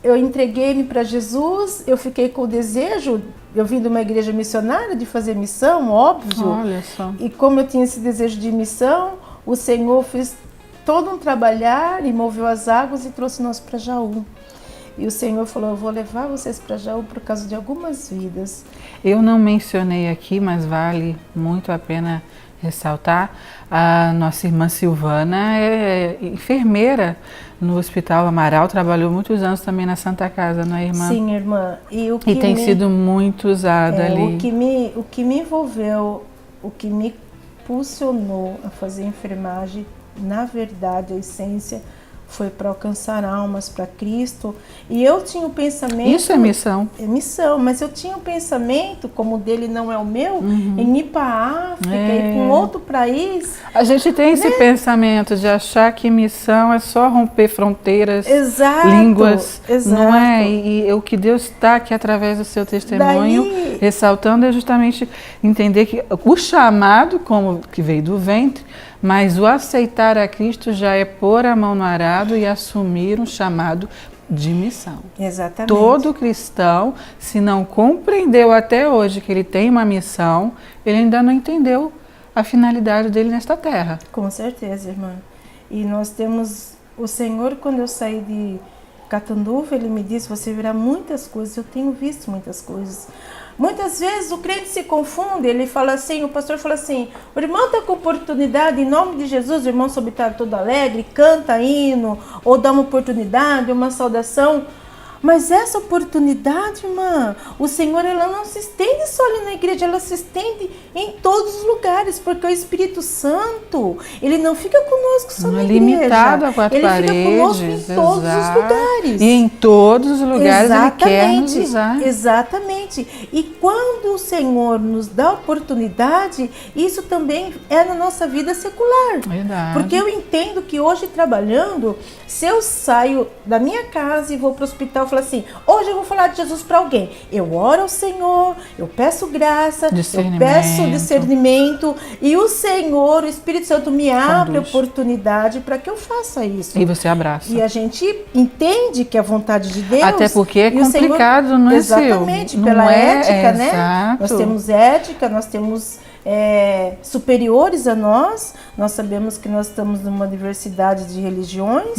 [SPEAKER 5] eu entreguei-me para Jesus, eu fiquei com o desejo, eu vim de uma igreja missionária, de fazer missão, óbvio.
[SPEAKER 4] Olha só.
[SPEAKER 5] E como eu tinha esse desejo de missão, o Senhor fez todo um trabalhar e moveu as águas e trouxe nós para Jaú. E o Senhor falou, eu vou levar vocês para Jaú por causa de algumas vidas.
[SPEAKER 4] Eu não mencionei aqui, mas vale muito a pena ressaltar, a nossa irmã Silvana é enfermeira no Hospital Amaral, trabalhou muitos anos também na Santa Casa, não é, irmã?
[SPEAKER 5] Sim, irmã. E
[SPEAKER 4] tem sido muito usada ali.
[SPEAKER 5] O que me envolveu, o que me impulsionou a fazer enfermagem, na verdade, a essência foi para alcançar almas para Cristo. E eu tinha o pensamento...
[SPEAKER 4] Isso é missão.
[SPEAKER 5] É missão, mas eu tinha o pensamento, como o dele não é o meu, em ir para a África, ir para um outro país.
[SPEAKER 4] A gente tem esse pensamento de achar que missão é só romper fronteiras, línguas, não é? E o que Deus está aqui através do seu testemunho, ressaltando, é justamente entender que o chamado, como que veio do ventre, mas o aceitar a Cristo já é pôr a mão no arado e assumir um chamado de missão.
[SPEAKER 5] Exatamente.
[SPEAKER 4] Todo cristão, se não compreendeu até hoje que ele tem uma missão, ele ainda não entendeu a finalidade dele nesta terra.
[SPEAKER 5] Com certeza, irmã. E nós temos o Senhor, quando eu saí de Catanduva, ele me disse, você verá muitas coisas, eu tenho visto muitas coisas. Muitas vezes o crente se confunde, ele fala assim, o pastor fala assim, o irmão está com oportunidade, em nome de Jesus, o irmão soube estar todo alegre, canta hino, ou dá uma oportunidade, uma saudação. Mas essa oportunidade, irmã, o Senhor, ela não se estende só ali na igreja, ela se estende em todos os lugares, porque o Espírito Santo, ele não fica conosco só na igreja.
[SPEAKER 4] Limitado a 4 paredes.
[SPEAKER 5] Ele fica conosco em todos os lugares.
[SPEAKER 4] E em todos os lugares ele quer nos usar.
[SPEAKER 5] Exatamente. E quando o Senhor nos dá oportunidade, isso também é na nossa vida secular.
[SPEAKER 4] Verdade.
[SPEAKER 5] Porque eu entendo que hoje trabalhando, se eu saio da minha casa e vou para o hospital falo assim, hoje eu vou falar de Jesus para alguém. Eu oro ao Senhor, eu peço graça, eu peço discernimento e o Senhor, o Espírito Santo me abre a oportunidade para que eu faça isso.
[SPEAKER 4] E você abraça.
[SPEAKER 5] E a gente entende que é a vontade de Deus.
[SPEAKER 4] Até porque é complicado, Senhor, não é,
[SPEAKER 5] exatamente,
[SPEAKER 4] Sil?
[SPEAKER 5] Pela
[SPEAKER 4] não
[SPEAKER 5] ética,
[SPEAKER 4] é,
[SPEAKER 5] né?
[SPEAKER 4] Exato.
[SPEAKER 5] Nós temos ética, nós temos superiores a nós sabemos que nós estamos numa diversidade de religiões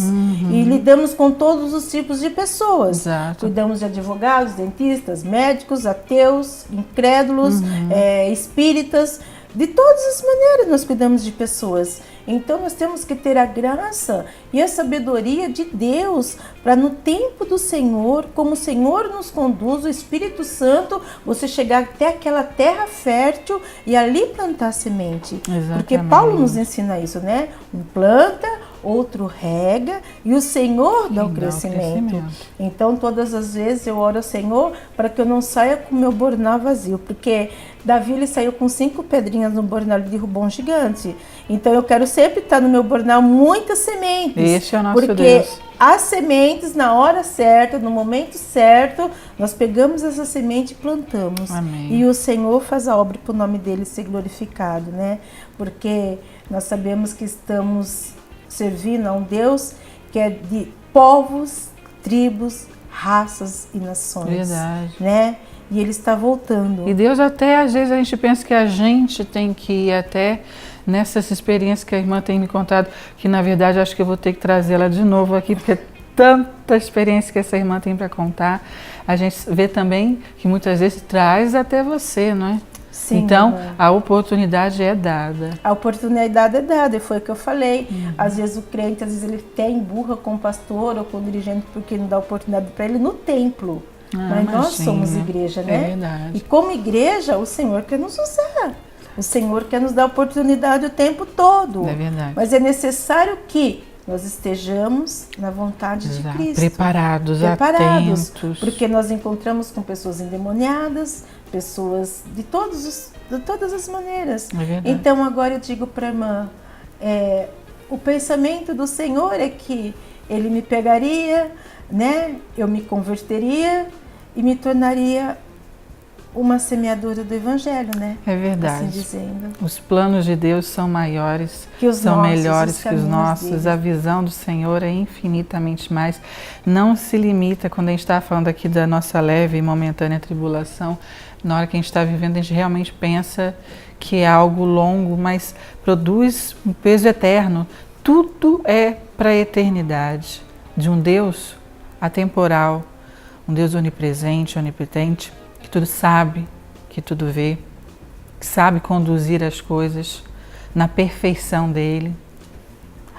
[SPEAKER 5] e lidamos com todos os tipos de pessoas.
[SPEAKER 4] Exato.
[SPEAKER 5] Cuidamos de advogados, dentistas, médicos, ateus, incrédulos, espíritas, de todas as maneiras nós cuidamos de pessoas. Então nós temos que ter a graça e a sabedoria de Deus para no tempo do Senhor, como o Senhor nos conduz, o Espírito Santo, você chegar até aquela terra fértil e ali plantar a semente.
[SPEAKER 4] Exatamente.
[SPEAKER 5] Porque Paulo nos ensina isso, né? Um planta, outro rega e o Senhor dá o crescimento. Então todas as vezes eu oro ao Senhor para que eu não saia com o meu bornal vazio, porque Davi ele saiu com 5 pedrinhas no bornal e derrubou um gigante. Então eu quero sempre estar no meu bornal muitas sementes.
[SPEAKER 4] Esse é o nosso
[SPEAKER 5] porque
[SPEAKER 4] Deus.
[SPEAKER 5] As sementes, na hora certa, no momento certo, nós pegamos essa semente e plantamos.
[SPEAKER 4] Amém.
[SPEAKER 5] E o Senhor faz a obra para o nome dele ser glorificado, né? Porque nós sabemos que estamos servindo a um Deus que é de povos, tribos, raças e nações.
[SPEAKER 4] Verdade.
[SPEAKER 5] Né? E ele está voltando.
[SPEAKER 4] E Deus até, às vezes, a gente pensa que a gente tem que ir até nessas experiências que a irmã tem me contado, que na verdade acho que eu vou ter que trazê-la de novo aqui, porque tanta experiência que essa irmã tem para contar. A gente vê também que muitas vezes traz até você, não é?
[SPEAKER 5] Sim,
[SPEAKER 4] então, a oportunidade é dada.
[SPEAKER 5] A oportunidade é dada, e foi o que eu falei. Às vezes o crente, às vezes ele até emburra com o pastor ou com o dirigente porque não dá oportunidade para ele no templo. Mas nós somos igreja, né?
[SPEAKER 4] É verdade.
[SPEAKER 5] E como igreja, o Senhor quer nos usar. O Senhor quer nos dar oportunidade o tempo todo.
[SPEAKER 4] É verdade.
[SPEAKER 5] Mas é necessário que nós estejamos na vontade de Cristo.
[SPEAKER 4] Preparados, atentos.
[SPEAKER 5] Porque nós encontramos com pessoas endemoniadas, pessoas de todas as maneiras.
[SPEAKER 4] É verdade.
[SPEAKER 5] Então agora eu digo para a irmã, o pensamento do Senhor é que Ele me pegaria, né? Eu me converteria e me tornaria uma semeadora do Evangelho, né?
[SPEAKER 4] É verdade.
[SPEAKER 5] Assim dizendo.
[SPEAKER 4] Os planos de Deus são maiores,
[SPEAKER 5] que
[SPEAKER 4] são
[SPEAKER 5] nossos,
[SPEAKER 4] melhores que os nossos.
[SPEAKER 5] Deles.
[SPEAKER 4] A visão do Senhor é infinitamente mais. Não se limita, quando a gente está falando aqui da nossa leve e momentânea tribulação, na hora que a gente está vivendo, a gente realmente pensa que é algo longo, mas produz um peso eterno. Tudo é para a eternidade, de um Deus atemporal, um Deus onipresente, onipotente, que tudo sabe, que tudo vê, que sabe conduzir as coisas na perfeição dele.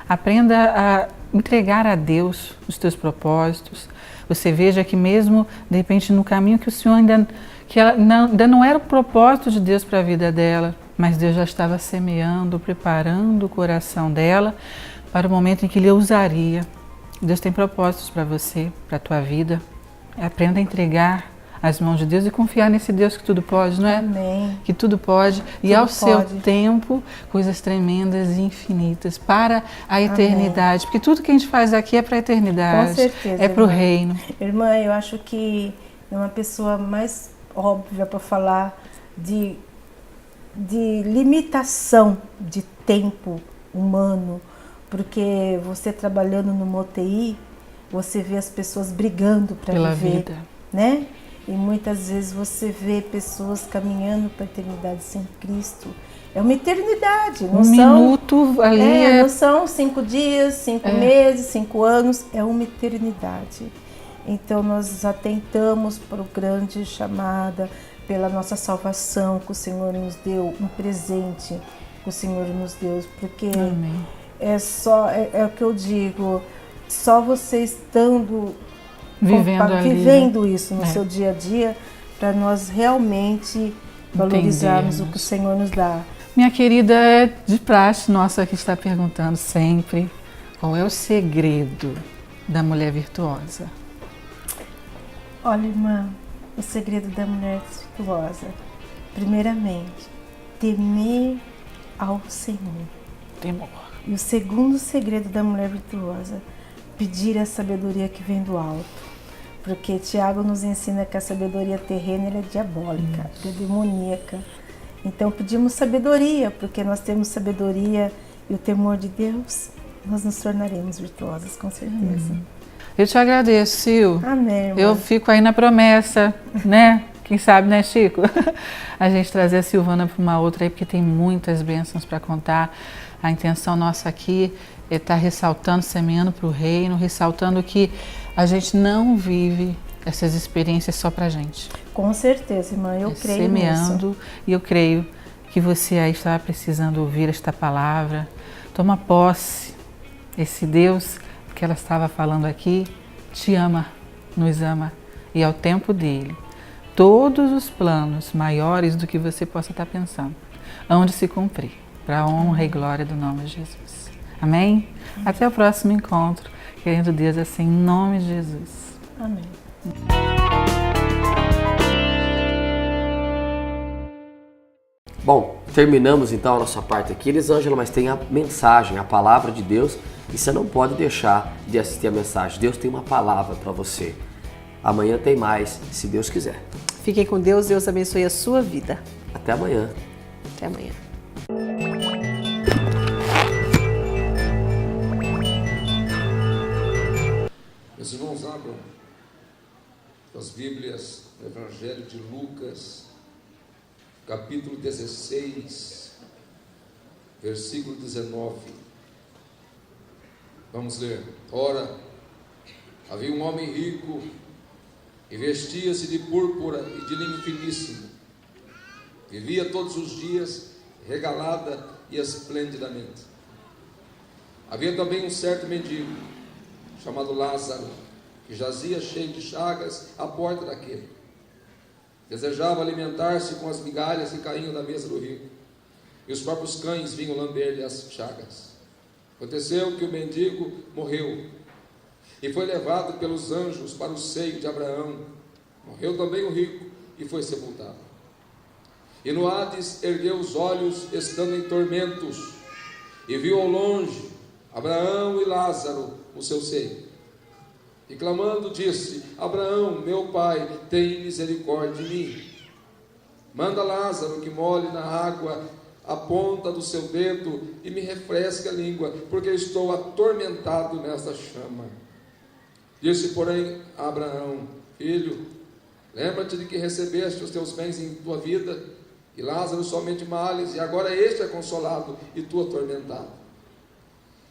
[SPEAKER 4] Aprenda a entregar a Deus os teus propósitos. Você veja que mesmo, de repente, no caminho que o Senhor ainda não era o propósito de Deus para a vida dela, mas Deus já estava semeando, preparando o coração dela para o momento em que Ele a usaria. Deus tem propósitos para você, para a tua vida. Aprenda a entregar as mãos de Deus e confiar nesse Deus que tudo pode, não é?
[SPEAKER 5] Amém.
[SPEAKER 4] Que tudo pode. E
[SPEAKER 5] tudo
[SPEAKER 4] ao seu
[SPEAKER 5] pode.
[SPEAKER 4] tempo, coisas tremendas e infinitas para a eternidade. Porque tudo que a gente faz aqui é para a eternidade.
[SPEAKER 5] Com certeza.
[SPEAKER 4] É para o reino.
[SPEAKER 5] Irmã, eu acho que é uma pessoa mais óbvia para falar de limitação de tempo humano. Porque você trabalhando no UTI, você vê as pessoas brigando para viver,
[SPEAKER 4] vida,
[SPEAKER 5] né? E muitas vezes você vê pessoas caminhando para a eternidade sem Cristo. É uma eternidade, não
[SPEAKER 4] minuto ali
[SPEAKER 5] não são 5 dias, 5 meses, 5 anos, é uma eternidade. Então nós atentamos para o grande chamada, pela nossa salvação que o Senhor nos deu, um presente que o Senhor nos deu, porque
[SPEAKER 4] Amém.
[SPEAKER 5] É o que eu digo, só você estando
[SPEAKER 4] vivendo
[SPEAKER 5] isso no seu dia a dia, para nós realmente valorizarmos o que o Senhor nos dá.
[SPEAKER 4] Minha querida, é de praxe nossa que está perguntando sempre, qual é o segredo da mulher virtuosa?
[SPEAKER 5] Olha, irmã, o segredo da mulher virtuosa, primeiramente, temer ao Senhor.
[SPEAKER 4] Temor.
[SPEAKER 5] E o segundo segredo da mulher virtuosa, pedir a sabedoria que vem do alto. Porque Tiago nos ensina que a sabedoria terrena ela é diabólica, é demoníaca. Então pedimos sabedoria, porque nós temos sabedoria e o temor de Deus, nós nos tornaremos virtuosas, com certeza.
[SPEAKER 4] Eu te agradeço, Sil.
[SPEAKER 5] Amém, irmã.
[SPEAKER 4] Eu fico aí na promessa, né? Quem sabe, né, Chico? A gente trazer a Silvana para uma outra aí, porque tem muitas bênçãos para contar. A intenção nossa aqui é estar ressaltando, semeando para o reino, ressaltando que a gente não vive essas experiências só para a gente.
[SPEAKER 5] Com certeza, irmã, eu creio
[SPEAKER 4] semeando,
[SPEAKER 5] nisso.
[SPEAKER 4] E eu creio que você aí estava precisando ouvir esta palavra. Toma posse. Esse Deus que ela estava falando aqui te ama, nos ama, e ao tempo dele, todos os planos maiores do que você possa estar pensando, hão de se cumprir, para a honra e glória do nome de Jesus. Amém? Até o próximo encontro, querendo Deus assim, em nome de Jesus.
[SPEAKER 5] Amém.
[SPEAKER 2] Bom, terminamos então a nossa parte aqui, Elisângela, mas tem a mensagem, a palavra de Deus, e você não pode deixar de assistir a mensagem. Deus tem uma palavra para você. Amanhã tem mais, se Deus quiser.
[SPEAKER 1] Fiquem com Deus, Deus abençoe a sua vida.
[SPEAKER 2] Até amanhã.
[SPEAKER 1] Até amanhã.
[SPEAKER 3] Meus irmãos, abram as Bíblias no Evangelho de Lucas, capítulo 16, versículo 19. Vamos ler. Ora, havia um homem rico e vestia-se de púrpura e de linho finíssimo. Vivia todos os dias regalada e esplendidamente. Havia também um certo mendigo, chamado Lázaro, que jazia cheio de chagas à porta daquele. Desejava alimentar-se com as migalhas que caíam da mesa do rico, e os próprios cães vinham lamber-lhe as chagas. Aconteceu que o mendigo morreu, e foi levado pelos anjos para o seio de Abraão. Morreu também o rico, e foi sepultado. E no Hades ergueu os olhos, estando em tormentos, e viu ao longe Abraão e Lázaro no seu seio. E clamando disse: Abraão, meu pai, tem misericórdia de mim. Manda Lázaro que molhe na água a ponta do seu dedo e me refresque a língua, porque estou atormentado nesta chama. Disse, porém, a Abraão: Filho, lembra-te de que recebeste os teus bens em tua vida, e Lázaro somente males, e agora este é consolado e tu atormentado.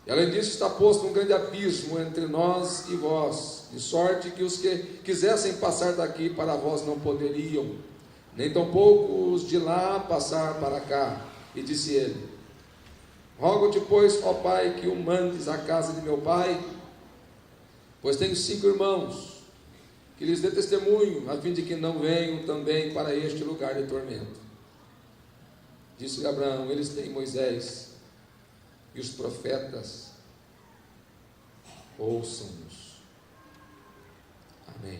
[SPEAKER 3] E além disso está posto um grande abismo entre nós e vós, de sorte que os que quisessem passar daqui para vós não poderiam, nem tampouco os de lá passar para cá. E disse ele: Rogo-te, pois, ó Pai, que o mandes à casa de meu pai, pois tenho 5 irmãos, que lhes dê testemunho, a fim de que não venham também para este lugar de tormento. Disse Abraão: eles têm Moisés e os profetas, ouçam-nos. Amém.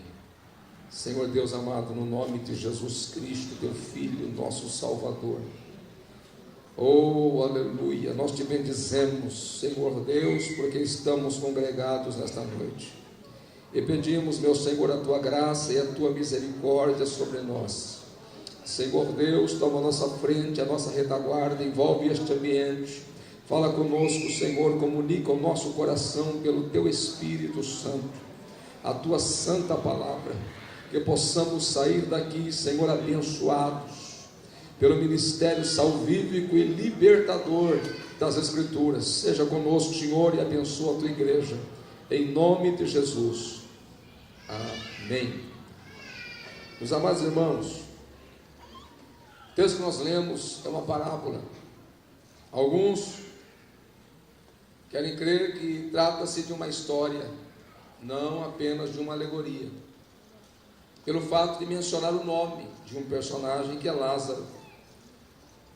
[SPEAKER 3] Senhor Deus amado, no nome de Jesus Cristo, teu Filho, nosso Salvador, oh, aleluia, nós te bendizemos, Senhor Deus, porque estamos congregados nesta noite, e pedimos, meu Senhor, a tua graça e a tua misericórdia sobre nós. Senhor Deus, toma a nossa frente, a nossa retaguarda, envolve este ambiente, fala conosco, Senhor, comunica o nosso coração pelo teu Espírito Santo, a tua santa palavra, que possamos sair daqui, Senhor, abençoados pelo ministério salvífico e libertador das Escrituras. Seja conosco, Senhor, e abençoa a tua igreja, em nome de Jesus. Amém. Meus amados irmãos, o texto que nós lemos é uma parábola. Alguns querem crer que trata-se de uma história, não apenas de uma alegoria, pelo fato de mencionar o nome de um personagem, que é Lázaro.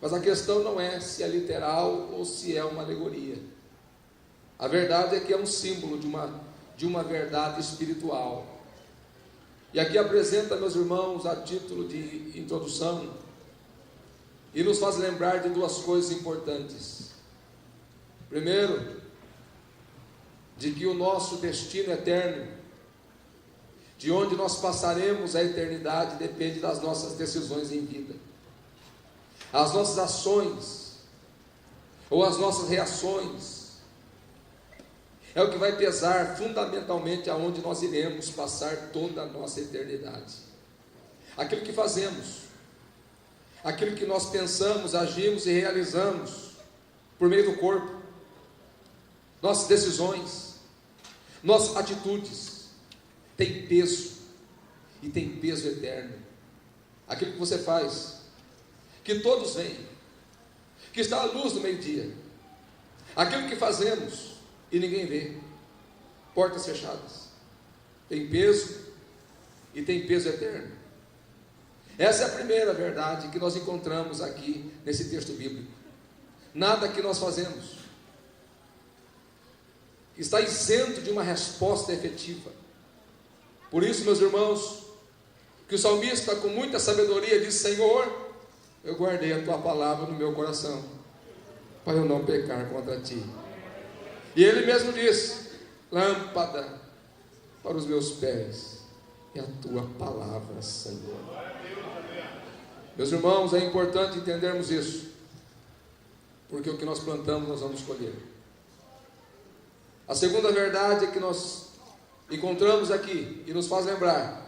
[SPEAKER 3] Mas a questão não é se é literal ou se é uma alegoria. A verdade é que é um símbolo de uma verdade espiritual. E aqui apresenta, meus irmãos, a título de introdução, e nos faz lembrar de 2 coisas importantes. Primeiro, de que o nosso destino eterno, de onde nós passaremos a eternidade depende das nossas decisões em vida. As nossas ações ou as nossas reações é o que vai pesar fundamentalmente aonde nós iremos passar toda a nossa eternidade. Aquilo que fazemos, aquilo que nós pensamos, agimos e realizamos por meio do corpo, nossas decisões, nossas atitudes, tem peso, e tem peso eterno. Aquilo que você faz, que todos veem, que está à luz do meio-dia, aquilo que fazemos e ninguém vê, portas fechadas, tem peso e tem peso eterno. Essa é a primeira verdade que nós encontramos aqui nesse texto bíblico. Nada que nós fazemos está isento de uma resposta efetiva. Por isso, meus irmãos, que o salmista com muita sabedoria diz: Senhor, eu guardei a tua palavra no meu coração, para eu não pecar contra ti. E ele mesmo diz: lâmpada para os meus pés e a tua palavra, Senhor. Meus irmãos, é importante entendermos isso, porque o que nós plantamos nós vamos colher. A segunda verdade é que nós encontramos aqui e nos faz lembrar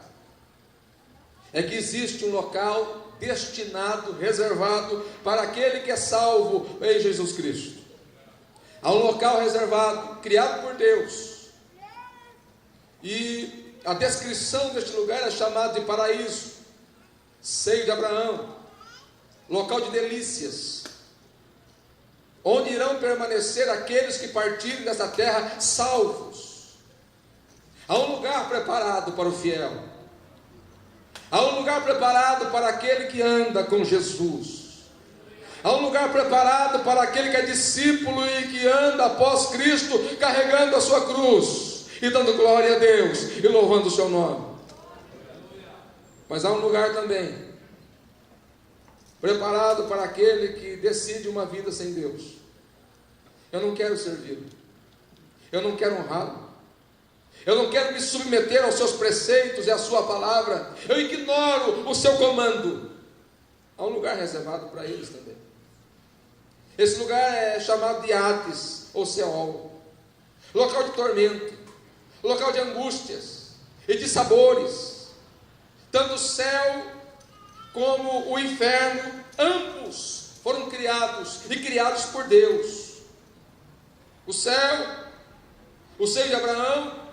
[SPEAKER 3] é que existe um local destinado, reservado para aquele que é salvo em Jesus Cristo. Há um local reservado, criado por Deus, e a descrição deste lugar é chamado de paraíso, seio de Abraão, local de delícias, onde irão permanecer aqueles que partirem dessa terra salvos. Há um lugar preparado para o fiel, há um lugar preparado para aquele que anda com Jesus, há um lugar preparado para aquele que é discípulo e que anda após Cristo, carregando a sua cruz e dando glória a Deus e louvando o seu nome. Mas há um lugar também preparado para aquele que decide uma vida sem Deus. Eu não quero servi-lo, eu não quero honrá-lo, eu não quero me submeter aos seus preceitos e à sua palavra, eu ignoro o seu comando. Há um lugar reservado para eles também. Esse lugar é chamado de Hades ou Seol, local de tormento, local de angústias e de sabores. Tanto o céu como o inferno, ambos foram criados e criados por Deus. O céu, o seio de Abraão,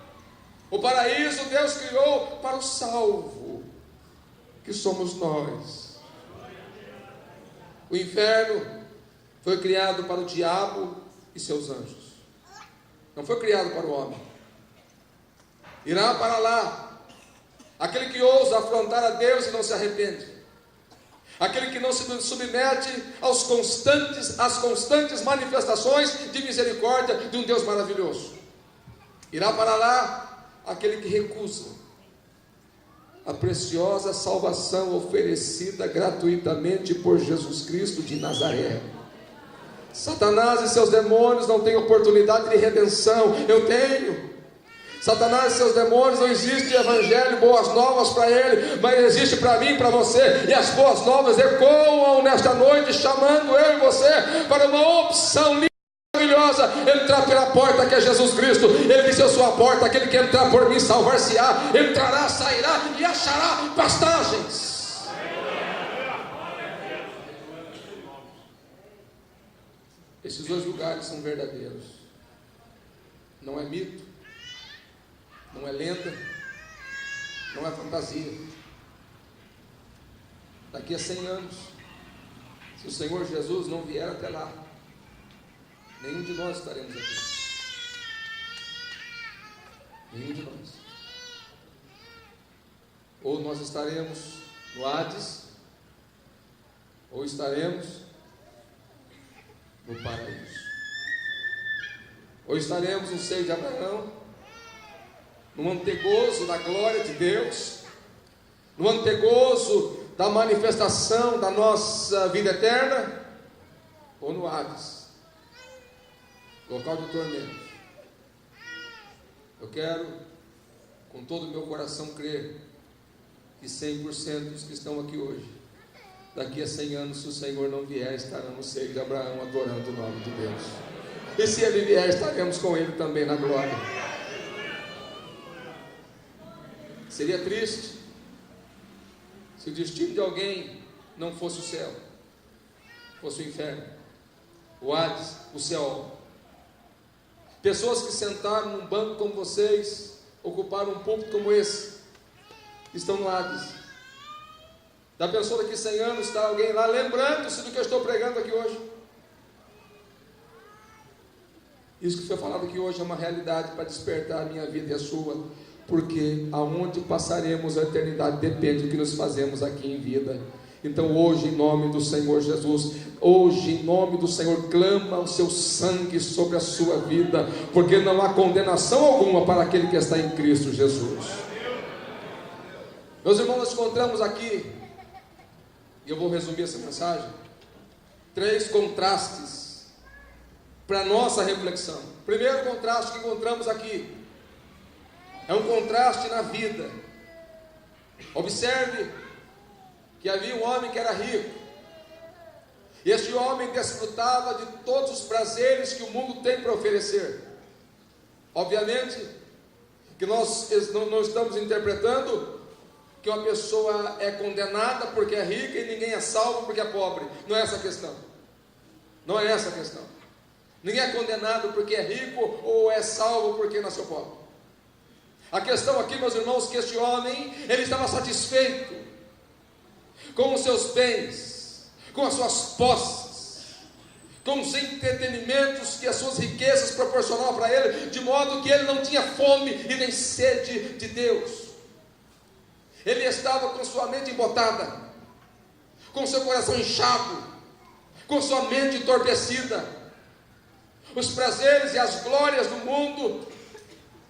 [SPEAKER 3] o paraíso Deus criou para o salvo, que somos nós. O inferno foi criado para o diabo e seus anjos, não foi criado para o homem. Irá para lá aquele que ousa afrontar a Deus e não se arrepende, aquele que não se submete às constantes manifestações de misericórdia de um Deus maravilhoso. Irá para lá aquele que recusa a preciosa salvação oferecida gratuitamente por Jesus Cristo de Nazaré. Satanás e seus demônios não têm oportunidade de redenção, eu tenho. Satanás e seus demônios, não existe evangelho, boas novas para ele, mas existe para mim e para você, e as boas novas ecoam nesta noite, chamando eu e você para uma opção livre, maravilhosa, entrar pela porta que é Jesus Cristo. Ele disse: eu sou a porta, aquele que entrar por mim salvar-se-á, entrará, sairá e achará pastagens. Esses dois lugares são verdadeiros, não é mito, não é lenda, não é fantasia. Daqui a 100 anos, se o Senhor Jesus não vier até lá, nenhum de nós estaremos aqui. Nenhum de nós. Ou nós estaremos no Hades, ou estaremos no paraíso. Ou estaremos no seio de Abraão, no antegozo da glória de Deus, no antegozo da manifestação da nossa vida eterna, ou no Hades, local de tormento. Eu quero com todo o meu coração, crer que 100% dos que estão aqui hoje, daqui a 100 anos, se o Senhor não vier, estarão no seio de Abraão, adorando o nome de Deus. E se Ele vier, estaremos com Ele também na glória. Seria triste se o destino de alguém não fosse o céu, fosse o inferno, o Hades, o Seol. Pessoas que sentaram num banco como vocês, ocuparam um púlpito como esse, estão no Hades. Da pessoa daqui 100 anos está alguém lá lembrando-se do que eu estou pregando aqui hoje. Isso que foi falado aqui hoje é uma realidade para despertar a minha vida e a sua, porque aonde passaremos a eternidade depende do que nos fazemos aqui em vida. Então hoje, em nome do Senhor Jesus, hoje, em nome do Senhor, clama o seu sangue sobre a sua vida, porque não há condenação alguma para aquele que está em Cristo Jesus. Meus irmãos, nós encontramos aqui, e eu vou resumir essa mensagem, 3 contrastes para a nossa reflexão. O primeiro contraste que encontramos aqui é um contraste na vida. Observe que havia um homem que era rico. Este homem desfrutava de todos os prazeres que o mundo tem para oferecer. Obviamente que nós não estamos interpretando que uma pessoa é condenada porque é rica e ninguém é salvo porque é pobre. Não é essa a questão. Não é essa a questão. Ninguém é condenado porque é rico ou é salvo porque nasceu pobre. A questão aqui, meus irmãos, que este homem, ele estava satisfeito com os seus bens, com as suas posses, com os entretenimentos que as suas riquezas proporcionavam para ele, de modo que ele não tinha fome e nem sede de Deus. Ele estava com sua mente embotada, com seu coração inchado, com sua mente entorpecida. Os prazeres e as glórias do mundo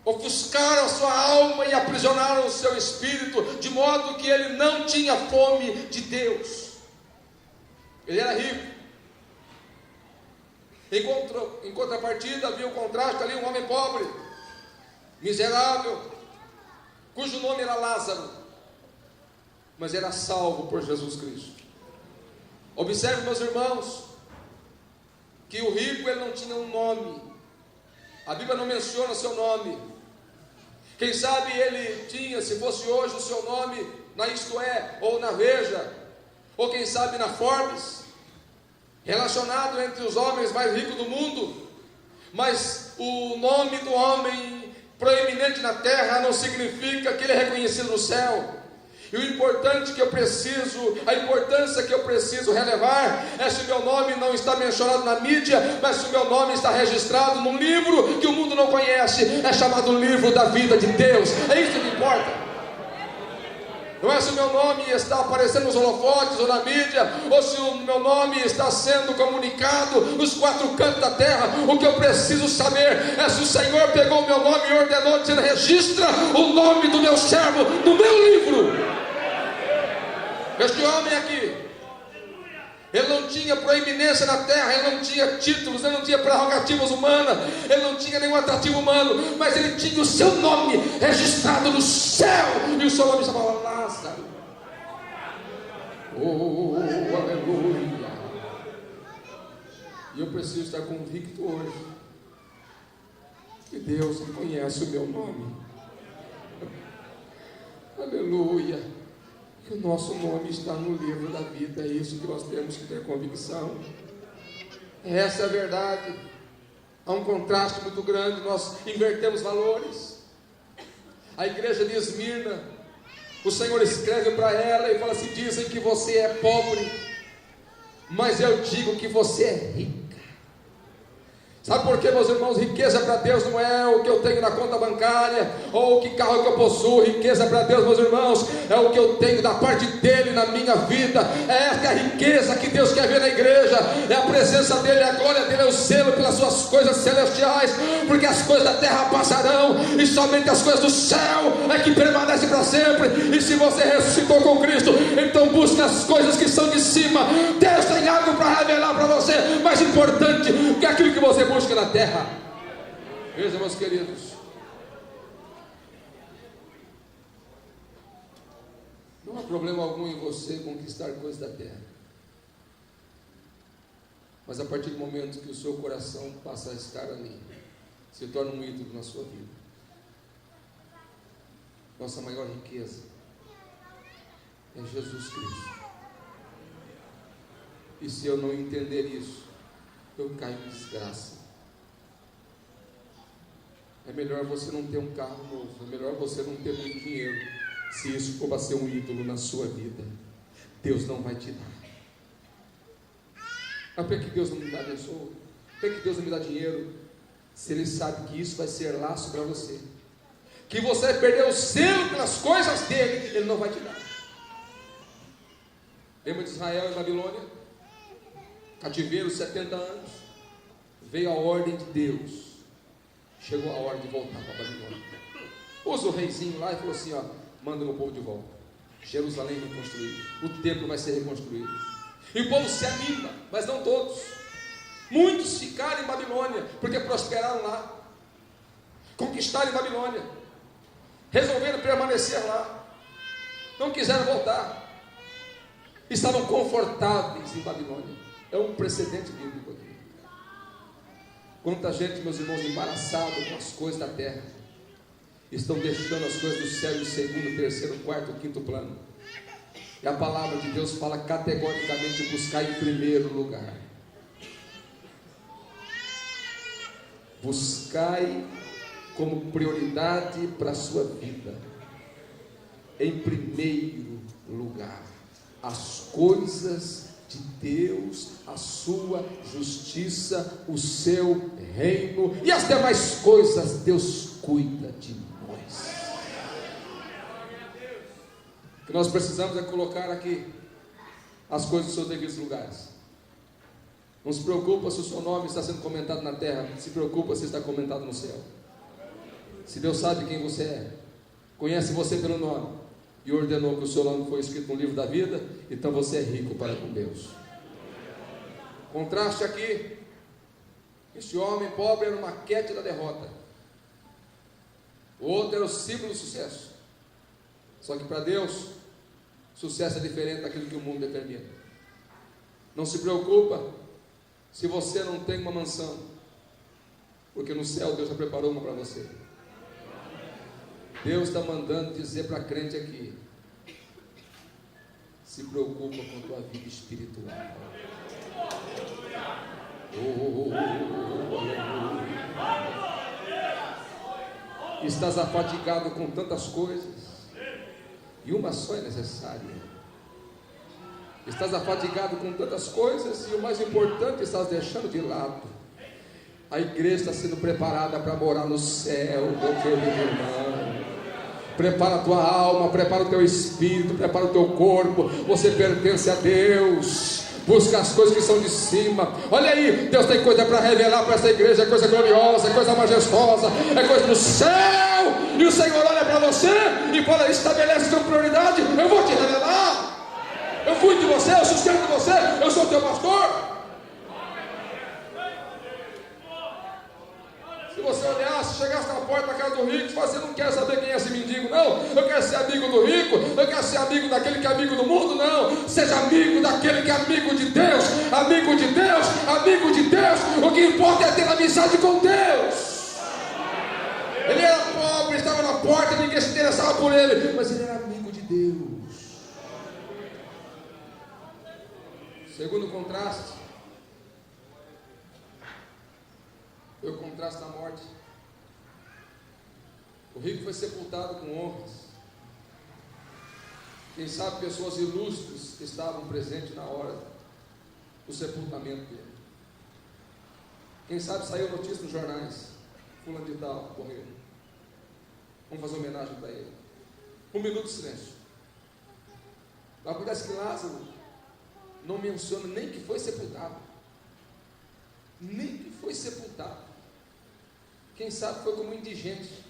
[SPEAKER 3] ofuscaram a sua alma e aprisionaram o seu espírito, de modo que ele não tinha fome de Deus. Ele era rico. Em contrapartida, havia um contraste ali, um homem pobre, miserável, cujo nome era Lázaro, mas era salvo por Jesus Cristo. Observe, meus irmãos, que o rico, ele não tinha um nome. A Bíblia não menciona seu nome. Quem sabe ele tinha, se fosse hoje, o seu nome na Isto É, ou na Veja, ou quem sabe na Forbes, relacionado entre os homens mais ricos do mundo. Mas o nome do homem proeminente na terra não significa que ele é reconhecido no céu. E o importante que eu preciso, a importância que eu preciso relevar é se o meu nome não está mencionado na mídia, mas se o meu nome está registrado num livro que o mundo não conhece, é chamado Livro da Vida de Deus. É isso que importa. Não é se o meu nome está aparecendo nos holofotes ou na mídia, ou se o meu nome está sendo comunicado nos 4 cantos da terra. O que eu preciso saber é se o Senhor pegou o meu nome e ordenou, dizendo: registra o nome do meu servo no meu livro. Este homem aqui, ele não tinha proeminência na terra, ele não tinha títulos, ele não tinha prerrogativas humanas, ele não tinha nenhum atrativo humano, mas ele tinha o seu nome registrado no céu, e o seu nome chamava Lázaro. Oh, aleluia! E eu preciso estar convicto hoje que Deus conhece o meu nome. Aleluia! Que o nosso nome está no livro da vida. É isso que nós temos que ter convicção. Essa é a verdade. Há um contraste muito grande. Nós invertemos valores. A igreja de Esmirna, o Senhor escreve para ela e fala assim: dizem que você é pobre, mas eu digo que você é rica. Sabe por quê, meus irmãos? Riqueza para Deus não é o que eu tenho na conta bancária, ou que carro que eu possuo. Riqueza para Deus, meus irmãos, é o que eu tenho da parte dEle na minha vida. Essa é a riqueza que Deus quer ver na igreja. É a presença dEle, a glória dEle, é o selo pelas suas coisas celestiais. Porque as coisas da terra passarão, e somente as coisas do céu é que permanecem para sempre. E se você ressuscitou com Cristo, então busque as coisas que são de cima. Deus tem algo para revelar para você, mais importante que aquilo que você busca na terra. Veja, meus queridos, Não há problema algum em você conquistar coisas da terra. Mas a partir do momento que o seu coração passa a estar ali, se torna um ídolo na sua vida. Nossa maior riqueza é Jesus Cristo. E se eu não entender isso, eu caio em desgraça. É melhor você não ter um carro novo, é melhor você não ter muito dinheiro, se isso for para ser um ídolo na sua vida. Deus não vai te dar. Mas por que Deus não me dá abençoa? Por que Deus não me dá dinheiro? Se Ele sabe que isso vai ser laço para você, que você vai perder o seu pelas coisas dele, Ele não vai te dar. Lembra de Israel e Babilônia? Cativeiro 70 anos. Veio a ordem de Deus. Chegou a hora de voltar para a Babilônia. Pôs o reizinho lá e falou assim: ó, manda o meu povo de volta. Jerusalém reconstruída, o templo vai ser reconstruído. E o povo se anima, mas não todos. Muitos ficaram em Babilônia, porque prosperaram lá, conquistaram em Babilônia, resolveram permanecer lá, não quiseram voltar, estavam confortáveis em Babilônia. É um precedente bíblico aqui. Quanta gente, meus irmãos, embaraçada com as coisas da terra, estão deixando as coisas do céu em segundo, terceiro, quarto, quinto plano. E a palavra de Deus fala categoricamente: buscar em primeiro lugar. Buscai como prioridade para a sua vida, em primeiro lugar, as coisas de Deus, a sua justiça, o seu reino, e as demais coisas Deus cuida de nós. O que nós precisamos é colocar aqui as coisas nos seus devidos lugares. Não se preocupa se o seu nome está sendo comentado na terra, se preocupa se está comentado no céu. Se Deus sabe quem você é, conhece você pelo nome e ordenou que o seu nome foi escrito no livro da vida, então você é rico para com Deus. Contraste aqui: este homem pobre era uma maquete da derrota, o outro era o símbolo do sucesso. Só que para Deus, sucesso é diferente daquilo que o mundo determina. Não se preocupa se você não tem uma mansão, porque no céu Deus já preparou uma para você. Deus está mandando dizer para a crente aqui: se preocupa com a tua vida espiritual. Estás afadigado com tantas coisas, e uma só é necessária. Estás afadigado com tantas coisas, e o mais importante estás deixando de lado. A igreja está sendo preparada para morar no céu, meu querido irmão. Prepara a tua alma, prepara o teu espírito, prepara o teu corpo. Você pertence a Deus. Busca as coisas que são de cima. Olha aí, Deus tem coisa para revelar para essa igreja. É coisa gloriosa, é coisa majestosa, é coisa do céu. E o Senhor olha para você e fala: estabelece sua prioridade, eu vou te revelar. Eu cuido de você, eu sustento você, eu sou teu pastor. Se você olhasse, chegasse na porta da casa do rico, você não quer saber quem é esse mendigo, não. Eu quero ser amigo do rico, eu quero ser amigo daquele que é amigo do mundo, não. Seja amigo daquele que é amigo de Deus, amigo de Deus, amigo de Deus. O que importa é ter amizade com Deus. Ele era pobre, estava na porta, ninguém se interessava por ele, mas ele era amigo de Deus. Segundo contraste, foi o contraste da morte. O rico foi sepultado com honras. Quem sabe pessoas ilustres estavam presentes na hora do sepultamento dele. Quem sabe saiu notícia nos jornais: fulano de tal morreu, vamos fazer homenagem para ele. 1 minuto de silêncio. Mas acontece que Lázaro não menciona nem que foi sepultado. Nem que foi sepultado. Quem sabe foi como indigente.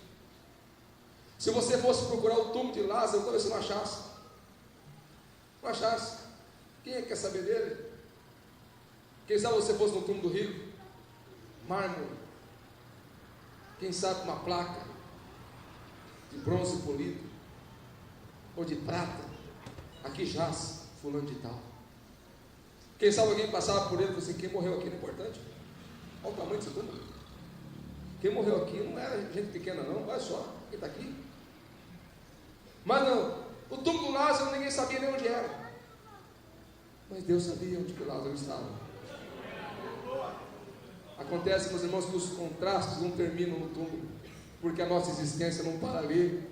[SPEAKER 3] Se você fosse procurar o túmulo de Lázaro, talvez você não achasse. Não achasse. Quem é que quer saber dele? Quem sabe você fosse no túmulo do rico? Mármore. Quem sabe uma placa de bronze polido, ou de prata, aqui jaz fulano de tal. Quem sabe alguém passava por ele e falou assim, quem morreu aqui não é importante. Olha o tamanho disso tudo. Quem morreu aqui não era gente pequena não, olha só, quem está aqui. Mas não, o túmulo do Lázaro ninguém sabia nem onde era. Mas Deus sabia onde que o Lázaro estava. Acontece, meus irmãos, que os contrastes não terminam no túmulo, porque a nossa existência não para ali.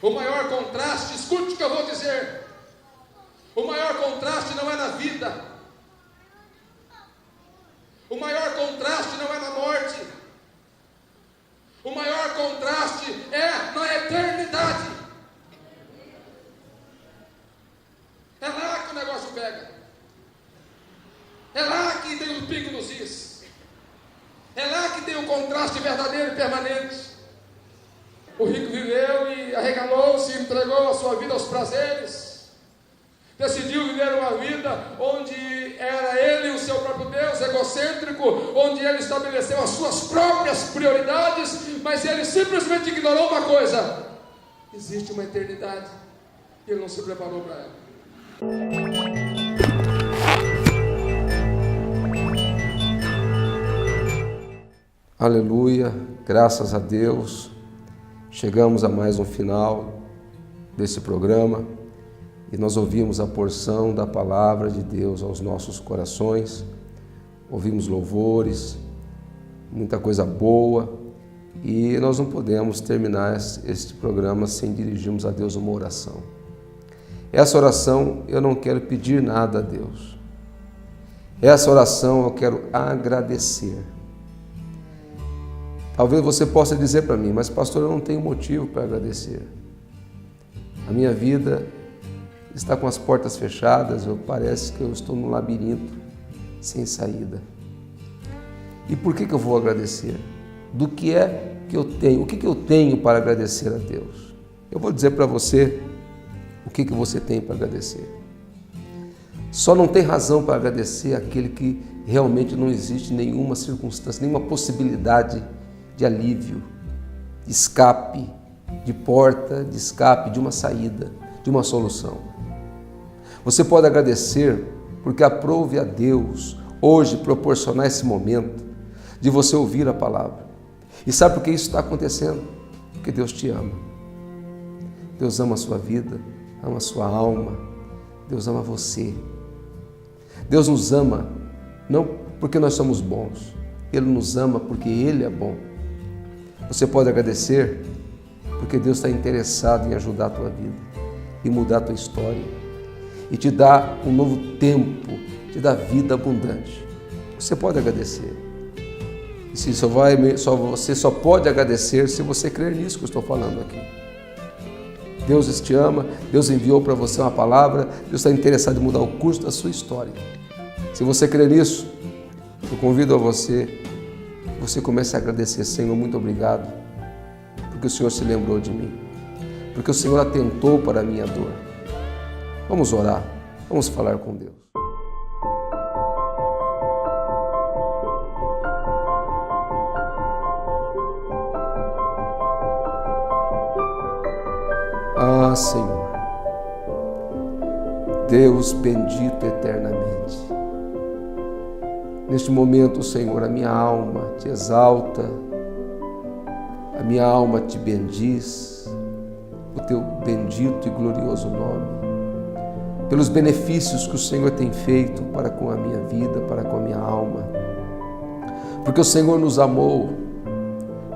[SPEAKER 3] O maior contraste, escute o que eu vou dizer, o maior contraste não é na vida, o maior contraste não é na morte, o maior contraste é na eternidade. É lá que o negócio pega. É lá que tem o pingo nos is. É lá que tem o contraste verdadeiro e permanente. O rico viveu e arregalou-se, entregou a sua vida aos prazeres. Decidiu viver uma vida onde era ele o seu próprio Deus, egocêntrico, onde ele estabeleceu as suas próprias prioridades, mas ele simplesmente ignorou uma coisa: existe uma eternidade e ele não se preparou para ela.
[SPEAKER 6] Aleluia, graças a Deus, chegamos a mais um final desse programa e nós ouvimos a porção da palavra de Deus aos nossos corações, ouvimos louvores, muita coisa boa e nós não podemos terminar este programa sem dirigirmos a Deus uma oração. Essa oração eu não quero pedir nada a Deus, essa oração eu quero agradecer. Talvez você possa dizer para mim, mas pastor, eu não tenho motivo para agradecer. A minha vida está com as portas fechadas, parece que eu estou num labirinto sem saída. E por que eu vou agradecer? Do que é que eu tenho? O que eu tenho para agradecer a Deus? Eu vou dizer para você o que você tem para agradecer. Só não tem razão para agradecer aquele que realmente não existe nenhuma circunstância, nenhuma possibilidade de alívio, de escape, de porta, de escape, de uma saída, de uma solução. Você pode agradecer porque aprove a Deus hoje proporcionar esse momento de você ouvir a palavra. E sabe por que isso está acontecendo? Porque Deus te ama. Deus ama a sua vida, ama a sua alma, Deus ama você. Deus nos ama não porque nós somos bons, Ele nos ama porque Ele é bom. Você pode agradecer porque Deus está interessado em ajudar a tua vida e mudar a tua história e te dar um novo tempo, te dar vida abundante. Você pode agradecer. E você só pode agradecer se você crer nisso que eu estou falando aqui. Deus te ama, Deus enviou para você uma palavra, Deus está interessado em mudar o curso da sua história. Se você crer nisso, eu convido a você comece a agradecer. Senhor, muito obrigado, porque o Senhor se lembrou de mim, porque o Senhor atentou para a minha dor. Vamos orar, vamos falar com Deus. Ah, Senhor, Deus bendito eternamente, neste momento, Senhor, a minha alma te exalta, a minha alma te bendiz, o teu bendito e glorioso nome, pelos benefícios que o Senhor tem feito para com a minha vida, para com a minha alma, porque o Senhor nos amou,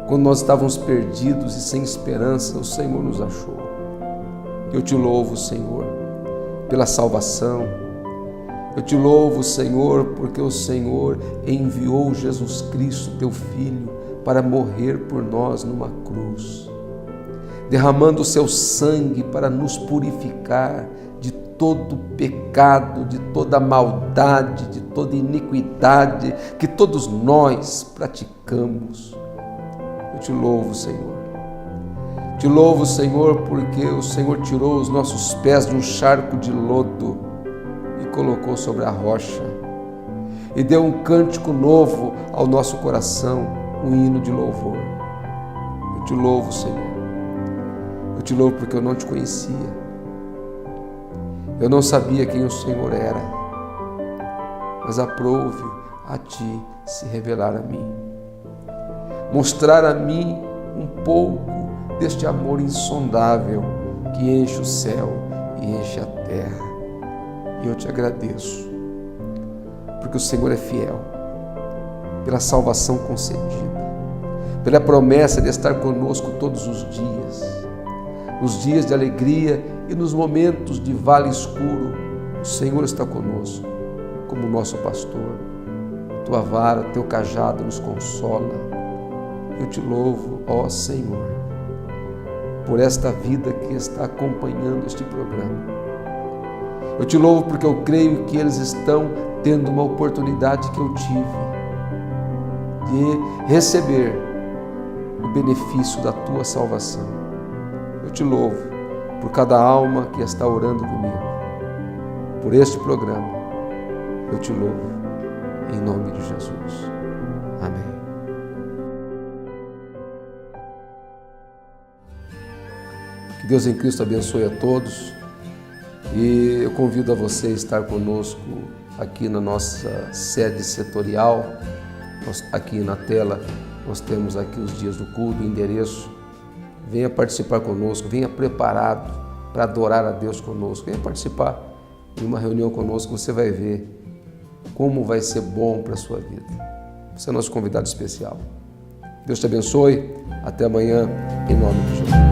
[SPEAKER 6] quando nós estávamos perdidos e sem esperança, o Senhor nos achou. Eu te louvo, Senhor, pela salvação. Eu te louvo, Senhor, porque o Senhor enviou Jesus Cristo, teu Filho, para morrer por nós numa cruz, derramando o seu sangue para nos purificar de todo pecado, de toda maldade, de toda iniquidade que todos nós praticamos. Eu te louvo, Senhor. Te louvo, Senhor, porque o Senhor tirou os nossos pés de um charco de lodo e colocou sobre a rocha e deu um cântico novo ao nosso coração, um hino de louvor. Eu te louvo, Senhor. Eu te louvo porque eu não te conhecia. Eu não sabia quem o Senhor era, mas aprouve a Ti se revelar a mim. Mostrar a mim um pouco deste amor insondável que enche o céu e enche a terra. E eu Te agradeço, porque o Senhor é fiel, pela salvação concedida, pela promessa de estar conosco todos os dias, nos dias de alegria e nos momentos de vale escuro. O Senhor está conosco, como nosso pastor. Tua vara, Teu cajado nos consola. Eu Te louvo, ó Senhor, por esta vida que está acompanhando este programa. Eu Te louvo porque eu creio que eles estão tendo uma oportunidade que eu tive de receber o benefício da Tua salvação. Eu Te louvo por cada alma que está orando comigo, por este programa. Eu Te louvo em nome de Jesus. Amém. Que Deus em Cristo abençoe a todos e eu convido a você a estar conosco aqui na nossa sede setorial. Aqui na tela nós temos aqui os dias do culto, o endereço. Venha participar conosco, venha preparado para adorar a Deus conosco. Venha participar de uma reunião conosco, você vai ver como vai ser bom para a sua vida. Você é nosso convidado especial. Deus te abençoe. Até amanhã, em nome de Jesus.